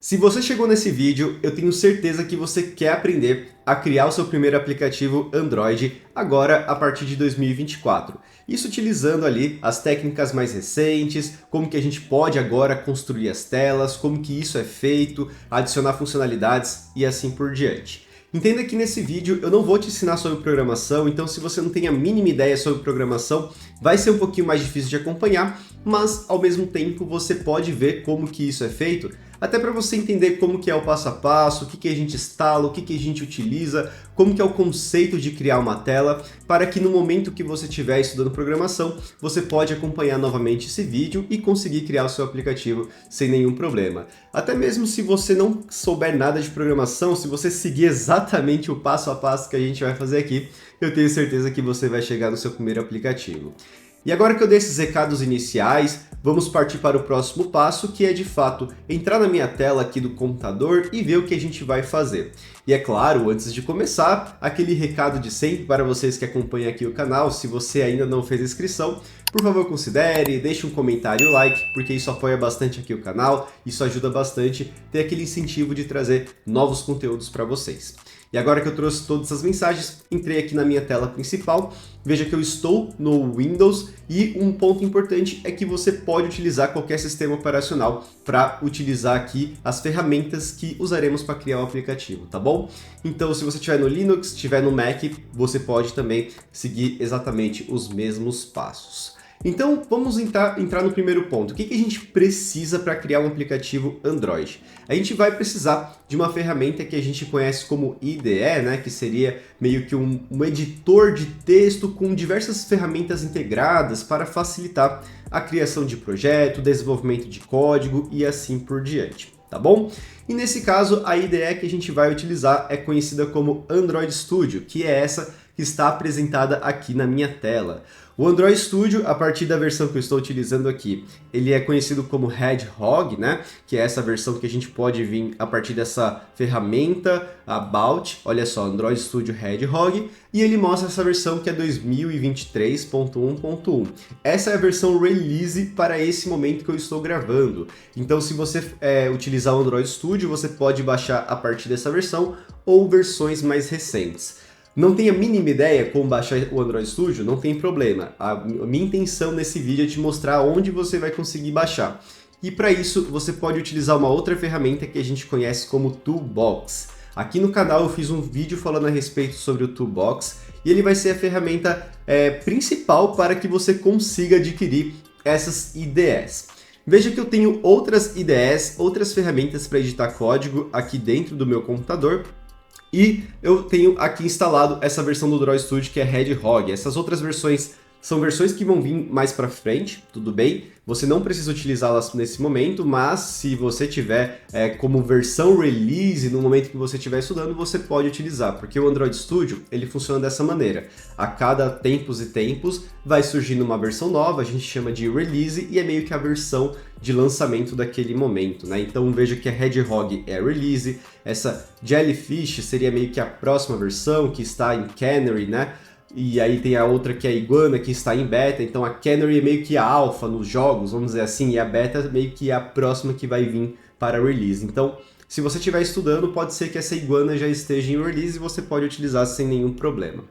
Se você chegou nesse vídeo, eu tenho certeza que você quer aprender a criar o seu primeiro aplicativo Android agora a partir de 2024. Isso utilizando ali as técnicas mais recentes, como que a gente pode agora construir as telas, como que isso é feito, adicionar funcionalidades e assim por diante. Entenda que nesse vídeo eu não vou te ensinar sobre programação, então se você não tem a mínima ideia sobre programação, vai ser um pouquinho mais difícil de acompanhar, mas ao mesmo tempo você pode ver como que isso é feito, até para você entender como que é o passo a passo, o que a gente instala, o que a gente utiliza, como que é o conceito de criar uma tela, para que no momento que você estiver estudando programação, você pode acompanhar novamente esse vídeo e conseguir criar o seu aplicativo sem nenhum problema. Até mesmo se você não souber nada de programação, se você seguir exatamente o passo a passo que a gente vai fazer aqui, eu tenho certeza que você vai chegar no seu primeiro aplicativo. E agora que eu dei esses recados iniciais, vamos partir para o próximo passo, que é de fato entrar na minha tela aqui do computador e ver o que a gente vai fazer. E é claro, antes de começar, aquele recado de sempre para vocês que acompanham aqui o canal, se você ainda não fez a inscrição, por favor considere, deixe um comentário e like, porque isso apoia bastante aqui o canal, isso ajuda bastante ter aquele incentivo de trazer novos conteúdos para vocês. E agora que eu trouxe todas as mensagens, entrei aqui na minha tela principal, veja que eu estou no Windows e um ponto importante é que você pode utilizar qualquer sistema operacional para utilizar aqui as ferramentas que usaremos para criar o aplicativo, tá bom? Então se você estiver no Linux, estiver no Mac, você pode também seguir exatamente os mesmos passos. Então vamos entrar no primeiro ponto. O que a gente precisa para criar um aplicativo Android? A gente vai precisar de uma ferramenta que a gente conhece como IDE, né? Que seria meio que um editor de texto com diversas ferramentas integradas para facilitar a criação de projeto, desenvolvimento de código e assim por diante. Tá bom? E nesse caso, a IDE que a gente vai utilizar é conhecida como Android Studio, que é essa que está apresentada aqui na minha tela. O Android Studio, a partir da versão que eu estou utilizando aqui, ele é conhecido como Hedgehog, né? Que é essa versão que a gente pode vir a partir dessa ferramenta About, olha só, Android Studio Hedgehog, e ele mostra essa versão que é 2023.1.1. Essa é a versão release para esse momento que eu estou gravando. Então, se você utilizar o Android Studio, você pode baixar a partir dessa versão ou versões mais recentes. Não tem a mínima ideia como baixar o Android Studio? Não tem problema. A minha intenção nesse vídeo é te mostrar onde você vai conseguir baixar. E para isso, você pode utilizar uma outra ferramenta que a gente conhece como Toolbox. Aqui no canal eu fiz um vídeo falando a respeito sobre o Toolbox e ele vai ser a ferramenta principal para que você consiga adquirir essas IDEs. Veja que eu tenho outras IDEs, outras ferramentas para editar código aqui dentro do meu computador. E eu tenho aqui instalado essa versão do Android Studio que é Hedgehog. Essas outras versões são versões que vão vir mais para frente, tudo bem? Você não precisa utilizá-las nesse momento, mas se você tiver como versão release no momento que você estiver estudando, você pode utilizar, porque o Android Studio ele funciona dessa maneira. A cada tempos e tempos vai surgindo uma versão nova, a gente chama de release e é meio que a versão de lançamento daquele momento, né? Então veja que a Hedgehog é release, essa Jellyfish seria meio que a próxima versão que está em Canary, né? E aí tem a outra que é a Iguana, que está em beta, então a Canary é meio que a alpha nos jogos, vamos dizer assim, e a beta meio que é a próxima que vai vir para release. Então, se você estiver estudando, pode ser que essa Iguana já esteja em release e você pode utilizar sem nenhum problema.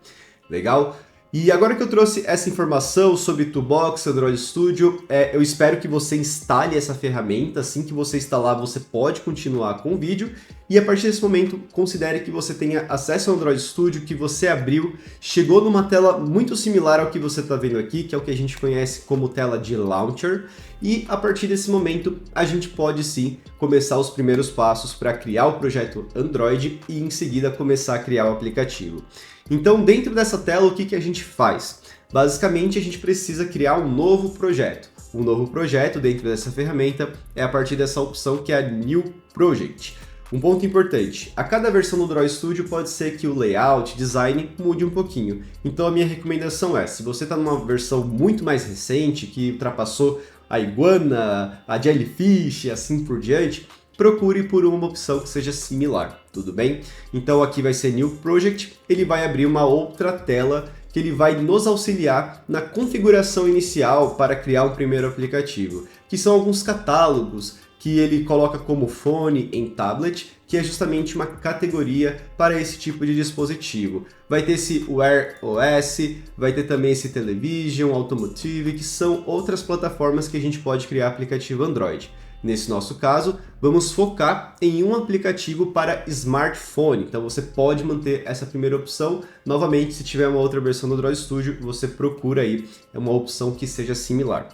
Legal? E agora que eu trouxe essa informação sobre Toolbox, Android Studio, eu espero que você instale essa ferramenta. Assim que você instalar, você pode continuar com o vídeo. E a partir desse momento, considere que você tenha acesso ao Android Studio, que você abriu, chegou numa tela muito similar ao que você está vendo aqui, que é o que a gente conhece como tela de Launcher. E a partir desse momento, a gente pode sim começar os primeiros passos para criar o projeto Android e em seguida começar a criar o aplicativo. Então, dentro dessa tela, o que a gente faz? Basicamente, a gente precisa criar um novo projeto. Um novo projeto dentro dessa ferramenta é a partir dessa opção que é a New Project. Um ponto importante, a cada versão do Android Studio pode ser que o layout, design mude um pouquinho. Então a minha recomendação é, se você está numa versão muito mais recente, que ultrapassou a Iguana, a Jellyfish e assim por diante, procure por uma opção que seja similar, tudo bem? Então aqui vai ser New Project, ele vai abrir uma outra tela que ele vai nos auxiliar na configuração inicial para criar um primeiro aplicativo, que são alguns catálogos que ele coloca como fone em tablet, que é justamente uma categoria para esse tipo de dispositivo. Vai ter esse Wear OS, vai ter também esse Television, Automotive, que são outras plataformas que a gente pode criar aplicativo Android. Nesse nosso caso, vamos focar em um aplicativo para smartphone, então você pode manter essa primeira opção. Novamente, se tiver uma outra versão do Android Studio, você procura aí uma opção que seja similar.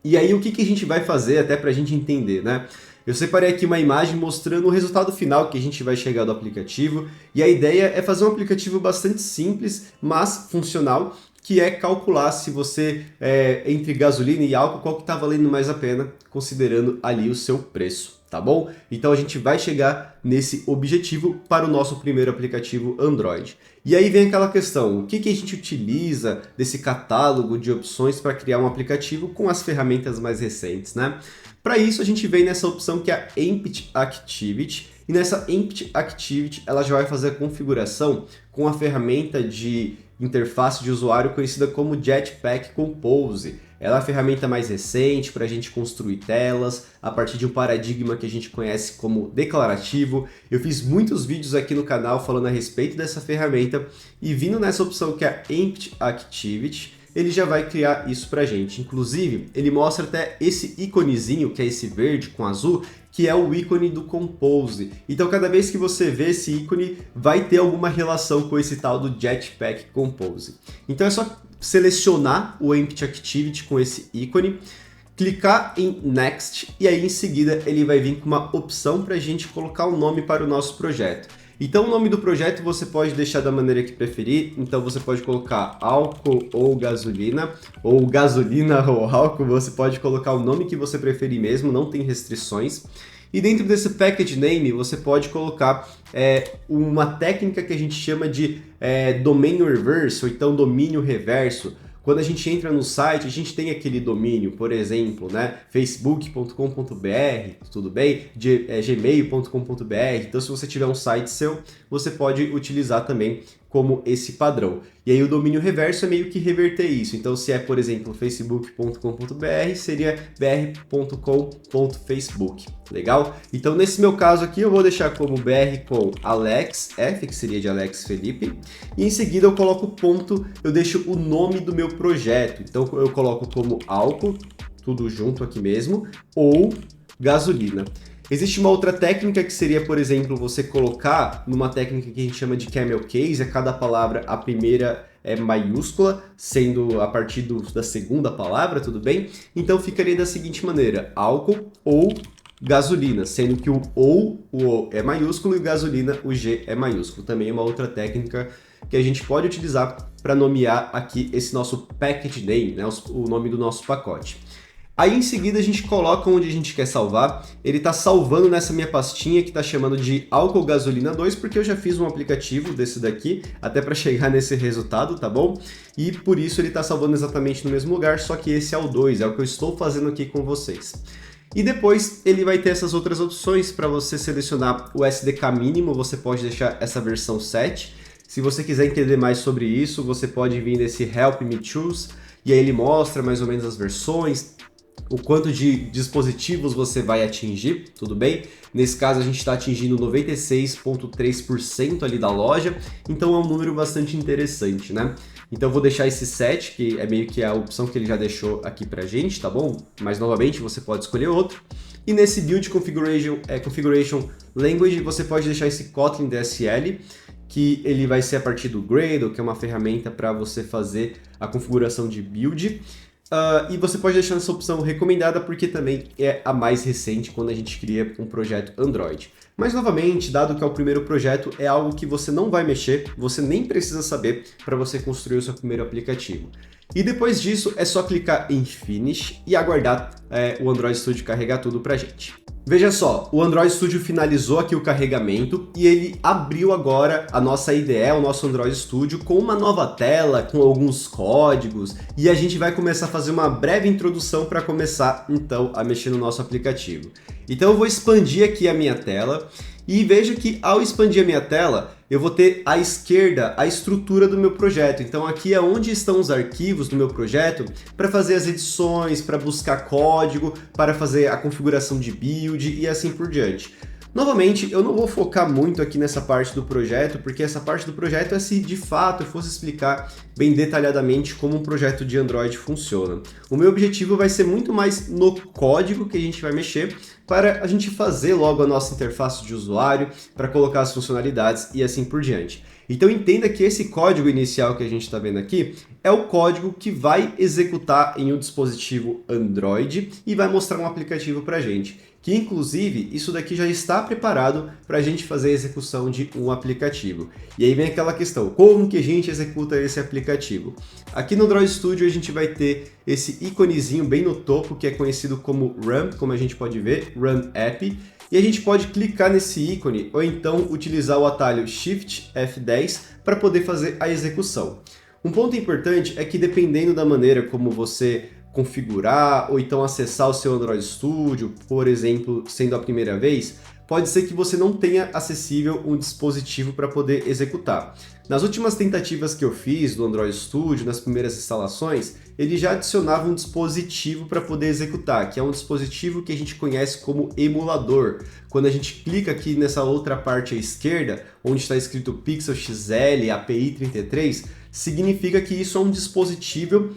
E aí, o que a gente vai fazer até para a gente entender, né? Eu separei aqui uma imagem mostrando o resultado final que a gente vai chegar do aplicativo, e a ideia é fazer um aplicativo bastante simples, mas funcional, que é calcular se você, entre gasolina e álcool, qual que está valendo mais a pena, considerando ali o seu preço, tá bom? Então a gente vai chegar nesse objetivo para o nosso primeiro aplicativo Android. E aí vem aquela questão, o que a gente utiliza desse catálogo de opções para criar um aplicativo com as ferramentas mais recentes, né? Para isso a gente vem nessa opção que é a Empty Activity, e nessa Empty Activity ela já vai fazer a configuração com a ferramenta de interface de usuário conhecida como Jetpack Compose. Ela é a ferramenta mais recente para a gente construir telas a partir de um paradigma que a gente conhece como declarativo. Eu fiz muitos vídeos aqui no canal falando a respeito dessa ferramenta e vindo nessa opção que é a Empty Activity, ele já vai criar isso pra gente. Inclusive, ele mostra até esse íconezinho, que é esse verde com azul, que é o ícone do Compose. Então, cada vez que você vê esse ícone, vai ter alguma relação com esse tal do Jetpack Compose. Então, é só selecionar o Empty Activity com esse ícone, clicar em Next, e aí em seguida ele vai vir com uma opção para a gente colocar um nome para o nosso projeto. Então o nome do projeto você pode deixar da maneira que preferir, então você pode colocar álcool ou gasolina ou álcool, você pode colocar o nome que você preferir mesmo, não tem restrições. E dentro desse package name você pode colocar uma técnica que a gente chama de domínio reverse, ou então domínio reverso. Quando a gente entra no site, a gente tem aquele domínio, por exemplo, né, facebook.com.br, tudo bem? Gmail.com.br. Então, se você tiver um site seu, você pode utilizar também como esse padrão. E aí o domínio reverso é meio que reverter isso. Então, se é, por exemplo, facebook.com.br, seria br.com.facebook. Legal? Então, nesse meu caso aqui, eu vou deixar como br com Alex F, que seria de Alex Felipe. E em seguida eu coloco ponto, eu deixo o nome do meu projeto. Então, eu coloco como álcool, tudo junto aqui mesmo, ou gasolina. Existe uma outra técnica que seria, por exemplo, você colocar numa técnica que a gente chama de camel case, a cada palavra a primeira é maiúscula, sendo a partir da segunda palavra, tudo bem? Então ficaria da seguinte maneira, álcool ou gasolina, sendo que o O é maiúsculo e o gasolina, o G é maiúsculo. Também é uma outra técnica que a gente pode utilizar para nomear aqui esse nosso package name, né, o nome do nosso pacote. Aí em seguida a gente coloca onde a gente quer salvar, ele está salvando nessa minha pastinha que está chamando de álcool gasolina 2, porque eu já fiz um aplicativo desse daqui, até para chegar nesse resultado, tá bom? E por isso ele está salvando exatamente no mesmo lugar, só que esse é o 2, é o que eu estou fazendo aqui com vocês. E depois ele vai ter essas outras opções para você selecionar o SDK mínimo, você pode deixar essa versão 7. Se você quiser entender mais sobre isso, você pode vir nesse Help Me Choose, e aí ele mostra mais ou menos as versões, o quanto de dispositivos você vai atingir, tudo bem? Nesse caso a gente está atingindo 96,3% ali da loja, então é um número bastante interessante, né? Então eu vou deixar esse 7, que é meio que a opção que ele já deixou aqui pra gente, tá bom? Mas novamente você pode escolher outro. E nesse Build Configuration Language você pode deixar esse Kotlin DSL, que ele vai ser a partir do Gradle, que é uma ferramenta para você fazer a configuração de build. E você pode deixar essa opção recomendada porque também é a mais recente quando a gente cria um projeto Android. Mas novamente, dado que é o primeiro projeto, é algo que você não vai mexer, você nem precisa saber para você construir o seu primeiro aplicativo. E depois disso é só clicar em Finish e aguardar o Android Studio carregar tudo pra gente. Veja só, o Android Studio finalizou aqui o carregamento e ele abriu agora a nossa IDE, o nosso Android Studio, com uma nova tela, com alguns códigos, e a gente vai começar a fazer uma breve introdução para começar então a mexer no nosso aplicativo. Então eu vou expandir aqui a minha tela E veja que ao expandir a minha tela, eu vou ter à esquerda a estrutura do meu projeto. Então aqui é onde estão os arquivos do meu projeto para fazer as edições, para buscar código, para fazer a configuração de build e assim por diante. Novamente, eu não vou focar muito aqui nessa parte do projeto, porque essa parte do projeto é se de fato eu fosse explicar bem detalhadamente como um projeto de Android funciona. O meu objetivo vai ser muito mais no código que a gente vai mexer, para a gente fazer logo a nossa interface de usuário, para colocar as funcionalidades e assim por diante. Então entenda que esse código inicial que a gente está vendo aqui é o código que vai executar em um dispositivo Android e vai mostrar um aplicativo para a gente. Que inclusive isso daqui já está preparado para a gente fazer a execução de um aplicativo. E aí vem aquela questão, como que a gente executa esse aplicativo? Aqui no Android Studio a gente vai ter esse íconezinho bem no topo que é conhecido como Run, como a gente pode ver, Run App. E a gente pode clicar nesse ícone ou então utilizar o atalho Shift F10 para poder fazer a execução. Um ponto importante é que dependendo da maneira como você configurar ou então acessar o seu Android Studio, por exemplo, sendo a primeira vez, pode ser que você não tenha acessível um dispositivo para poder executar. Nas últimas tentativas que eu fiz do Android Studio, nas primeiras instalações, ele já adicionava um dispositivo para poder executar, que é um dispositivo que a gente conhece como emulador. Quando a gente clica aqui nessa outra parte à esquerda, onde está escrito Pixel XL API 33, significa que isso é um dispositivo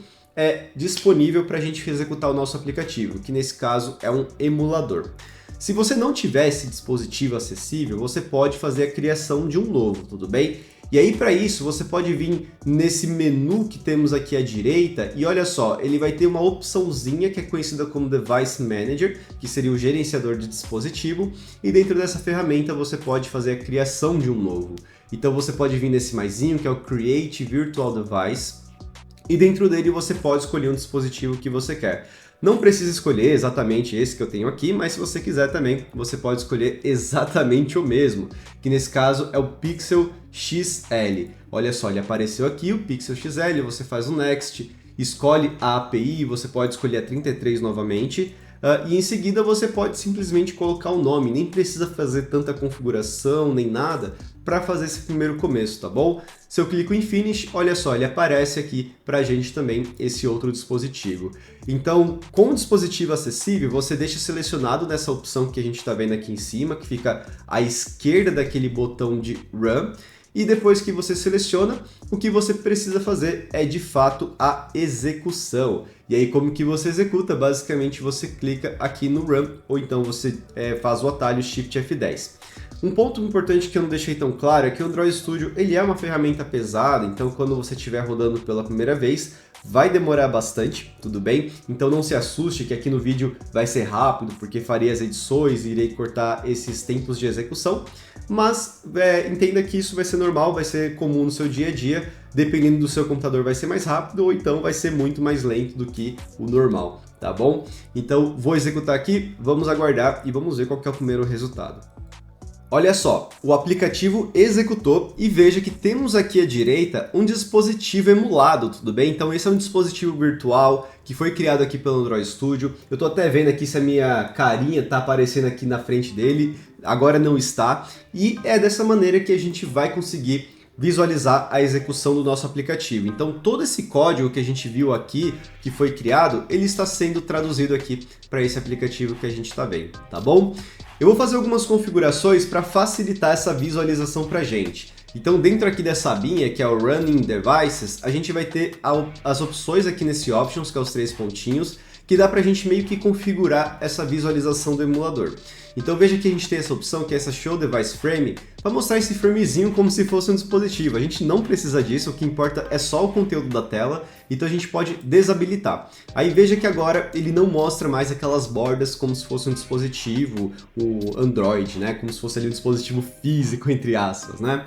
disponível para a gente executar o nosso aplicativo, que nesse caso é um emulador. Se você não tiver esse dispositivo acessível, você pode fazer a criação de um novo, tudo bem? E aí para isso você pode vir nesse menu que temos aqui à direita e olha só, ele vai ter uma opçãozinha que é conhecida como Device Manager, que seria o gerenciador de dispositivo, e dentro dessa ferramenta você pode fazer a criação de um novo. Então você pode vir nesse maisinho que é o Create Virtual Device, e dentro dele você pode escolher um dispositivo que você quer. Não precisa escolher exatamente esse que eu tenho aqui, mas se você quiser também, você pode escolher exatamente o mesmo, que nesse caso é o Pixel XL. Olha só, ele apareceu aqui, o Pixel XL, você faz um Next, escolhe a API, você pode escolher a 33 novamente, e em seguida você pode simplesmente colocar o nome, nem precisa fazer tanta configuração nem nada para fazer esse primeiro começo, tá bom? Se eu clico em Finish, olha só, ele aparece aqui para a gente também esse outro dispositivo. Então, com o dispositivo acessível, você deixa selecionado nessa opção que a gente está vendo aqui em cima, que fica à esquerda daquele botão de Run, e depois que você seleciona, o que você precisa fazer é de fato a execução. E aí como que você executa? Basicamente você clica aqui no Run, ou então você faz o atalho Shift F10. Um ponto importante que eu não deixei tão claro é que o Android Studio ele é uma ferramenta pesada, então quando você estiver rodando pela primeira vez, vai demorar bastante, tudo bem? Então não se assuste que aqui no vídeo vai ser rápido, porque farei as edições e irei cortar esses tempos de execução, mas entenda que isso vai ser normal, vai ser comum no seu dia a dia, dependendo do seu computador vai ser mais rápido ou então vai ser muito mais lento do que o normal, tá bom? Então vou executar aqui, vamos aguardar e vamos ver qual que é o primeiro resultado. Olha só, o aplicativo executou e veja que temos aqui à direita um dispositivo emulado, tudo bem? Então esse é um dispositivo virtual que foi criado aqui pelo Android Studio. Eu tô até vendo aqui se a minha carinha tá aparecendo aqui na frente dele, agora não está. E é dessa maneira que a gente vai conseguir visualizar a execução do nosso aplicativo. Então todo esse código que a gente viu aqui, que foi criado, ele está sendo traduzido aqui para esse aplicativo que a gente está vendo, tá bom? Eu vou fazer algumas configurações para facilitar essa visualização para a gente. Então dentro aqui dessa abinha, que é o Running Devices, a gente vai ter as opções aqui nesse Options, que é os 3 pontinhos, que dá para a gente meio que configurar essa visualização do emulador. Então veja que a gente tem essa opção, que é essa Show Device Frame, para mostrar esse framezinho como se fosse um dispositivo. A gente não precisa disso, o que importa é só o conteúdo da tela, então a gente pode desabilitar. Aí veja que agora ele não mostra mais aquelas bordas como se fosse um dispositivo, o Android, né? Como se fosse ali um dispositivo físico, entre aspas, né?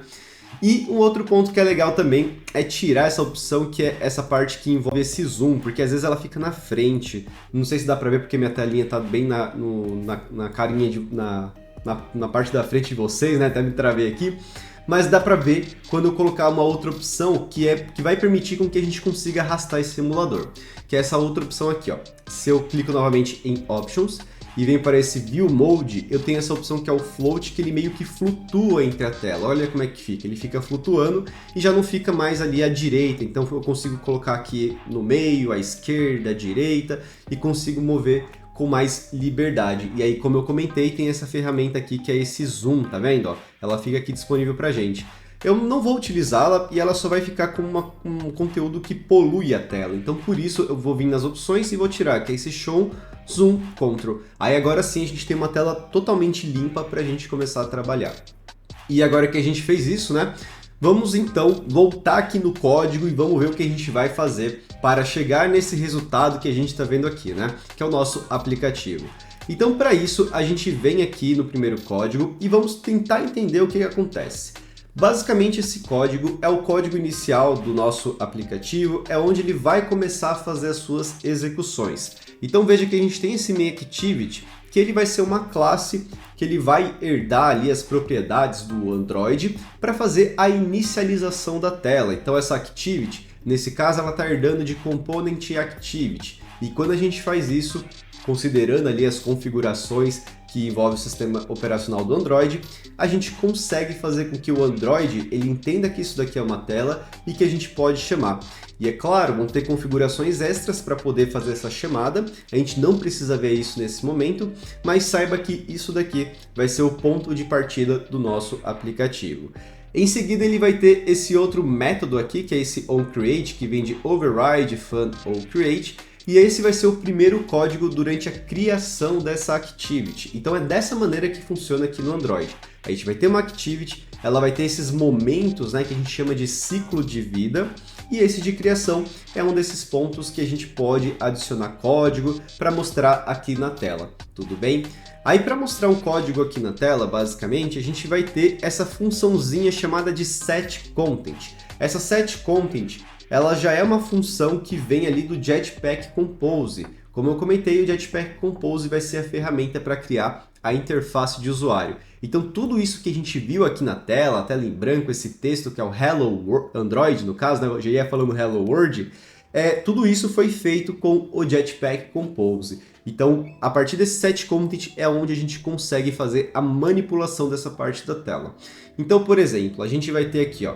E um outro ponto que é legal também é tirar essa opção que é essa parte que envolve esse zoom, porque às vezes ela fica na frente. Não sei se dá pra ver porque minha telinha tá bem na carinha, na parte da frente de vocês, né? Até me travei aqui. Mas dá pra ver quando eu colocar uma outra opção que vai permitir com que a gente consiga arrastar esse emulador. Que é essa outra opção aqui, ó. Se eu clico novamente em Options, e venho para esse View Mode, eu tenho essa opção que é o Float, que ele meio que flutua entre a tela. Olha como é que fica, ele fica flutuando e já não fica mais ali à direita, então eu consigo colocar aqui no meio, à esquerda, à direita, e consigo mover com mais liberdade. E aí, como eu comentei, tem essa ferramenta aqui que é esse Zoom, tá vendo? Ó, ela fica aqui disponível pra gente. Eu não vou utilizá-la e ela só vai ficar com um conteúdo que polui a tela. Então, por isso, eu vou vir nas opções e vou tirar, que é esse Show, Zoom, Control. Aí agora sim a gente tem uma tela totalmente limpa pra gente começar a trabalhar. E agora que a gente fez isso, né? Vamos então voltar aqui no código e vamos ver o que a gente vai fazer para chegar nesse resultado que a gente está vendo aqui, né? Que é o nosso aplicativo. Então, para isso, a gente vem aqui no primeiro código e vamos tentar entender o que acontece. Basicamente, esse código é o código inicial do nosso aplicativo, é onde ele vai começar a fazer as suas execuções. Então, veja que a gente tem esse MainActivity, que ele vai ser uma classe que ele vai herdar ali as propriedades do Android para fazer a inicialização da tela. Então, essa Activity, nesse caso, ela está herdando de Component Activity. E quando a gente faz isso, considerando ali as configurações que envolve o sistema operacional do Android, a gente consegue fazer com que o Android ele entenda que isso daqui é uma tela e que a gente pode chamar. E é claro, vão ter configurações extras para poder fazer essa chamada, a gente não precisa ver isso nesse momento, mas saiba que isso daqui vai ser o ponto de partida do nosso aplicativo. Em seguida ele vai ter esse outro método aqui, que é esse onCreate, que vem de Override Fun onCreate, e esse vai ser o primeiro código durante a criação dessa Activity. Então é dessa maneira que funciona aqui no Android. A gente vai ter uma Activity, ela vai ter esses momentos, né, que a gente chama de ciclo de vida, e esse de criação é um desses pontos que a gente pode adicionar código para mostrar aqui na tela, tudo bem? Aí para mostrar um código aqui na tela, basicamente, a gente vai ter essa funçãozinha chamada de setContent. Essa setContent, ela já é uma função que vem ali do Jetpack Compose. Como eu comentei, o Jetpack Compose vai ser a ferramenta para criar a interface de usuário. Então tudo isso que a gente viu aqui na tela, a tela em branco, esse texto que é o Hello Android, no caso, né? Eu já ia falando Hello World, tudo isso foi feito com o Jetpack Compose. Então, a partir desse setContent é onde a gente consegue fazer a manipulação dessa parte da tela. Então, por exemplo, a gente vai ter aqui, ó,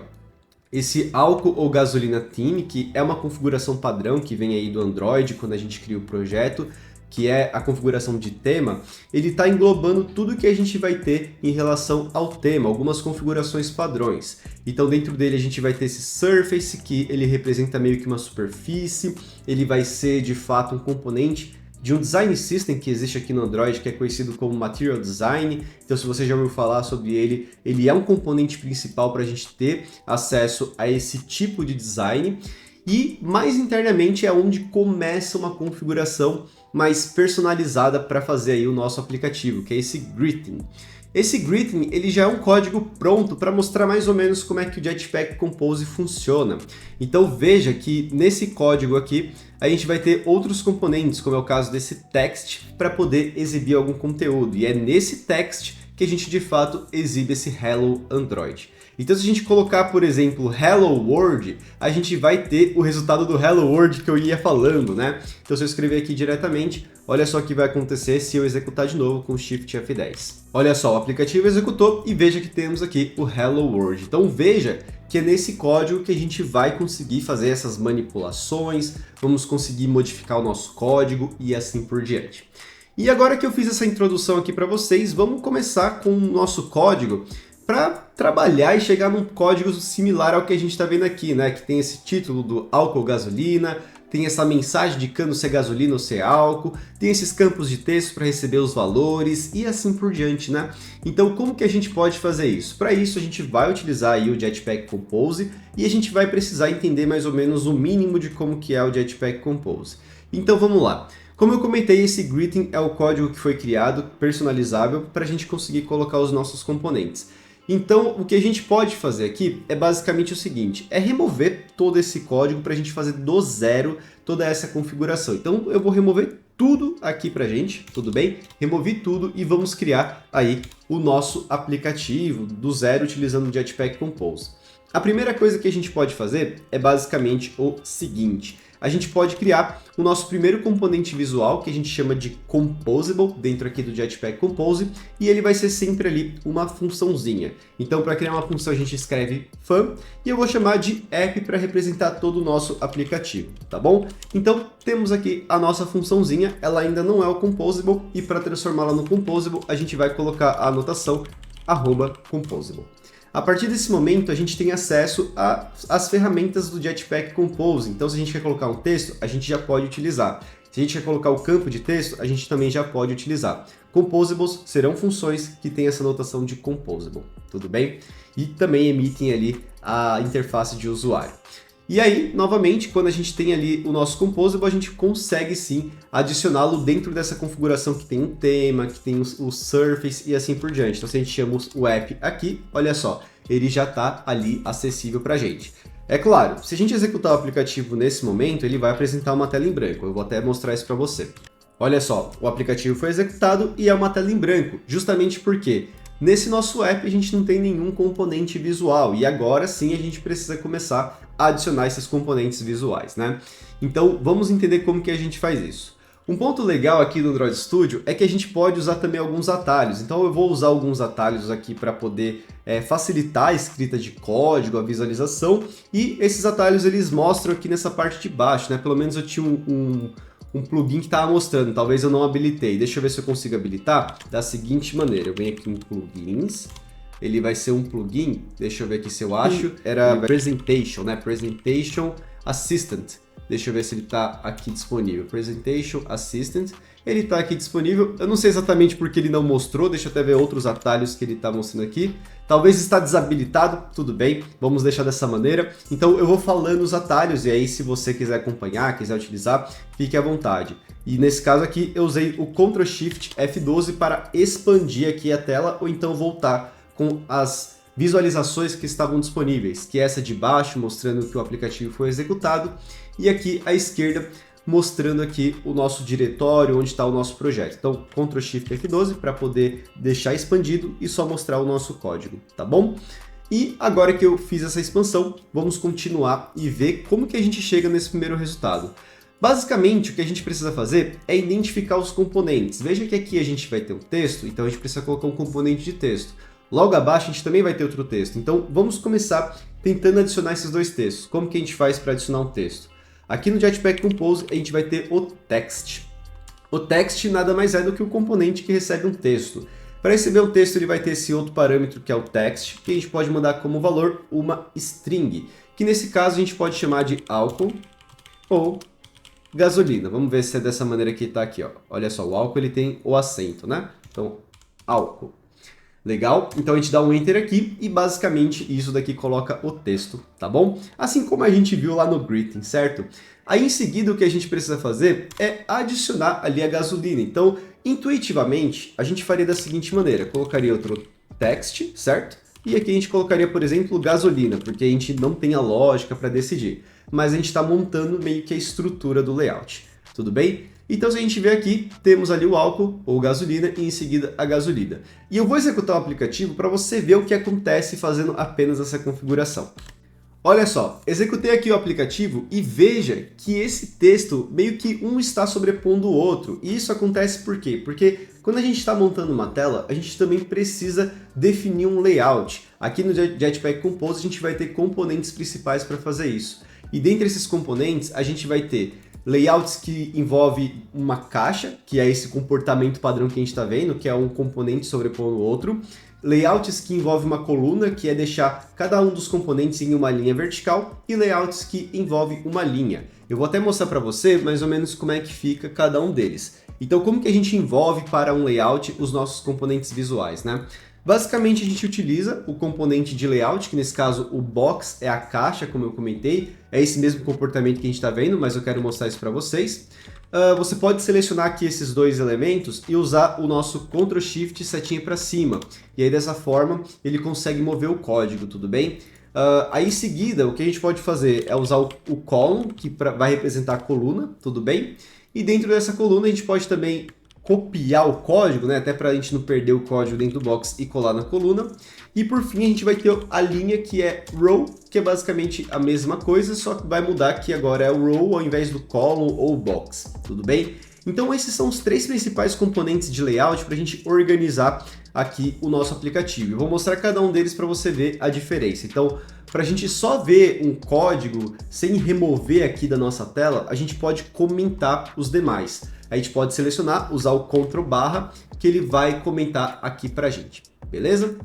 esse álcool ou gasolina theme, que é uma configuração padrão que vem aí do Android quando a gente cria o projeto, que é a configuração de tema, ele está englobando tudo que a gente vai ter em relação ao tema, algumas configurações padrões. Então dentro dele a gente vai ter esse surface, que ele representa meio que uma superfície, ele vai ser de fato um componente de um design system que existe aqui no Android, que é conhecido como Material Design. Então, se você já ouviu falar sobre ele, ele é um componente principal para a gente ter acesso a esse tipo de design. E mais internamente é onde começa uma configuração mais personalizada para fazer aí o nosso aplicativo, que é esse greeting. Esse greeting ele já é um código pronto para mostrar mais ou menos como é que o Jetpack Compose funciona. Então veja que nesse código aqui a gente vai ter outros componentes, como é o caso desse text, para poder exibir algum conteúdo. E é nesse text que a gente de fato exibe esse Hello Android. Então se a gente colocar, por exemplo, Hello World, a gente vai ter o resultado do Hello World que eu ia falando, né? Então se eu escrever aqui diretamente, olha só o que vai acontecer se eu executar de novo com o Shift F10. Olha só, o aplicativo executou e veja que temos aqui o Hello World. Então veja que é nesse código que a gente vai conseguir fazer essas manipulações, vamos conseguir modificar o nosso código e assim por diante. E agora que eu fiz essa introdução aqui para vocês, vamos começar com o nosso código para trabalhar e chegar num código similar ao que a gente está vendo aqui, né? Que tem esse título do álcool gasolina, tem essa mensagem indicando se é gasolina ou se é álcool, tem esses campos de texto para receber os valores e assim por diante, né? Então como que a gente pode fazer isso? Para isso a gente vai utilizar aí o Jetpack Compose e a gente vai precisar entender mais ou menos o mínimo de como que é o Jetpack Compose. Então vamos lá. Como eu comentei, esse greeting é o código que foi criado, personalizável, para a gente conseguir colocar os nossos componentes. Então, o que a gente pode fazer aqui é basicamente o seguinte, é remover todo esse código para a gente fazer do zero toda essa configuração. Então, eu vou remover tudo aqui pra gente, tudo bem? Removi tudo e vamos criar aí o nosso aplicativo do zero utilizando o Jetpack Compose. A primeira coisa que a gente pode fazer é basicamente o seguinte, a gente pode criar o nosso primeiro componente visual, que a gente chama de Composable, dentro aqui do Jetpack Compose, e ele vai ser sempre ali uma funçãozinha. Então, para criar uma função, a gente escreve fun, e eu vou chamar de app para representar todo o nosso aplicativo, tá bom? Então, temos aqui a nossa funçãozinha, ela ainda não é o Composable, e para transformá-la no Composable, a gente vai colocar a anotação @Composable. A partir desse momento, a gente tem acesso às ferramentas do Jetpack Compose. Então, se a gente quer colocar um texto, a gente já pode utilizar. Se a gente quer colocar o campo de texto, a gente também já pode utilizar. Composables serão funções que têm essa notação de Composable, tudo bem? E também emitem ali a interface de usuário. E aí, novamente, quando a gente tem ali o nosso Composable, a gente consegue sim adicioná-lo dentro dessa configuração que tem um tema, que tem o Surface e assim por diante. Então, se a gente chama o app aqui, olha só, ele já está ali acessível para a gente. É claro, se a gente executar o aplicativo nesse momento, ele vai apresentar uma tela em branco. Eu vou até mostrar isso para você. Olha só, o aplicativo foi executado e é uma tela em branco, justamente porque nesse nosso app a gente não tem nenhum componente visual e agora sim a gente precisa começar a adicionar esses componentes visuais, né? Então vamos entender como que a gente faz isso. Um ponto legal aqui do Android Studio é que a gente pode usar também alguns atalhos. Então eu vou usar alguns atalhos aqui para poder facilitar a escrita de código, a visualização, e esses atalhos eles mostram aqui nessa parte de baixo, né? Pelo menos eu tinha um plugin que estava mostrando, talvez eu não habilitei. Deixa eu ver se eu consigo habilitar da seguinte maneira. Eu venho aqui em plugins, ele vai ser um plugin, deixa eu ver aqui se eu acho, era Presentation, né? Presentation Assistant. Deixa eu ver se ele está aqui disponível. Presentation Assistant. Ele está aqui disponível. Eu não sei exatamente porque ele não mostrou. Deixa eu até ver outros atalhos que ele está mostrando aqui. Talvez está desabilitado. Tudo bem. Vamos deixar dessa maneira. Então eu vou falando os atalhos. E aí se você quiser acompanhar, quiser utilizar, fique à vontade. E nesse caso aqui eu usei o Ctrl Shift F12 para expandir aqui a tela. Ou então voltar com as visualizações que estavam disponíveis. Que é essa de baixo mostrando que o aplicativo foi executado. E aqui à esquerda, mostrando aqui o nosso diretório, onde está o nosso projeto. Então, Ctrl Shift F12 para poder deixar expandido e só mostrar o nosso código, tá bom? E agora que eu fiz essa expansão, vamos continuar e ver como que a gente chega nesse primeiro resultado. Basicamente, o que a gente precisa fazer é identificar os componentes. Veja que aqui a gente vai ter um texto, então a gente precisa colocar um componente de texto. Logo abaixo a gente também vai ter outro texto. Então, vamos começar tentando adicionar esses dois textos. Como que a gente faz para adicionar um texto? Aqui no Jetpack Compose a gente vai ter o text. O text nada mais é do que o componente que recebe um texto. Para receber um texto ele vai ter esse outro parâmetro que é o text, que a gente pode mandar como valor uma string, que nesse caso a gente pode chamar de álcool ou gasolina. Vamos ver se é dessa maneira que está aqui, ó. Olha só, o álcool ele tem o acento, né? Então, álcool. Legal? Então a gente dá um Enter aqui e basicamente isso daqui coloca o texto, tá bom? Assim como a gente viu lá no Greeting, certo? Aí em seguida o que a gente precisa fazer é adicionar ali a gasolina. Então, intuitivamente, a gente faria da seguinte maneira. Colocaria outro text, certo? E aqui a gente colocaria, por exemplo, gasolina, porque a gente não tem a lógica para decidir. Mas a gente está montando meio que a estrutura do layout. Tudo bem? Então, se a gente ver aqui, temos ali o álcool ou gasolina e em seguida a gasolina. E eu vou executar o aplicativo para você ver o que acontece fazendo apenas essa configuração. Olha só, executei aqui o aplicativo e veja que esse texto meio que um está sobrepondo o outro. E isso acontece por quê? Porque quando a gente está montando uma tela, a gente também precisa definir um layout. Aqui no Jetpack Compose a gente vai ter componentes principais para fazer isso. E dentre esses componentes a gente vai ter layouts que envolve uma caixa, que é esse comportamento padrão que a gente está vendo, que é um componente sobrepondo o outro. Layouts que envolve uma coluna, que é deixar cada um dos componentes em uma linha vertical. E layouts que envolve uma linha. Eu vou até mostrar para você mais ou menos como é que fica cada um deles. Então, como que a gente envolve para um layout os nossos componentes visuais, né? Basicamente, a gente utiliza o componente de layout, que nesse caso o box é a caixa, como eu comentei. É esse mesmo comportamento que a gente está vendo, mas eu quero mostrar isso para vocês. Você pode selecionar aqui esses dois elementos e usar o nosso Ctrl Shift setinha para cima. E aí dessa forma ele consegue mover o código, tudo bem? Aí em seguida o que a gente pode fazer é usar o column, que vai representar a coluna, tudo bem? E dentro dessa coluna a gente pode também copiar o código, né, até para a gente não perder o código dentro do box e colar na coluna. E por fim a gente vai ter a linha que é row, que é basicamente a mesma coisa, só que vai mudar que agora é o row ao invés do column ou box, tudo bem? Então esses são os três principais componentes de layout para a gente organizar aqui o nosso aplicativo. Eu vou mostrar cada um deles para você ver a diferença. Então, para a gente só ver um código sem remover aqui da nossa tela, a gente pode comentar os demais. A gente pode selecionar, usar o Ctrl+, que ele vai comentar aqui para a gente, beleza?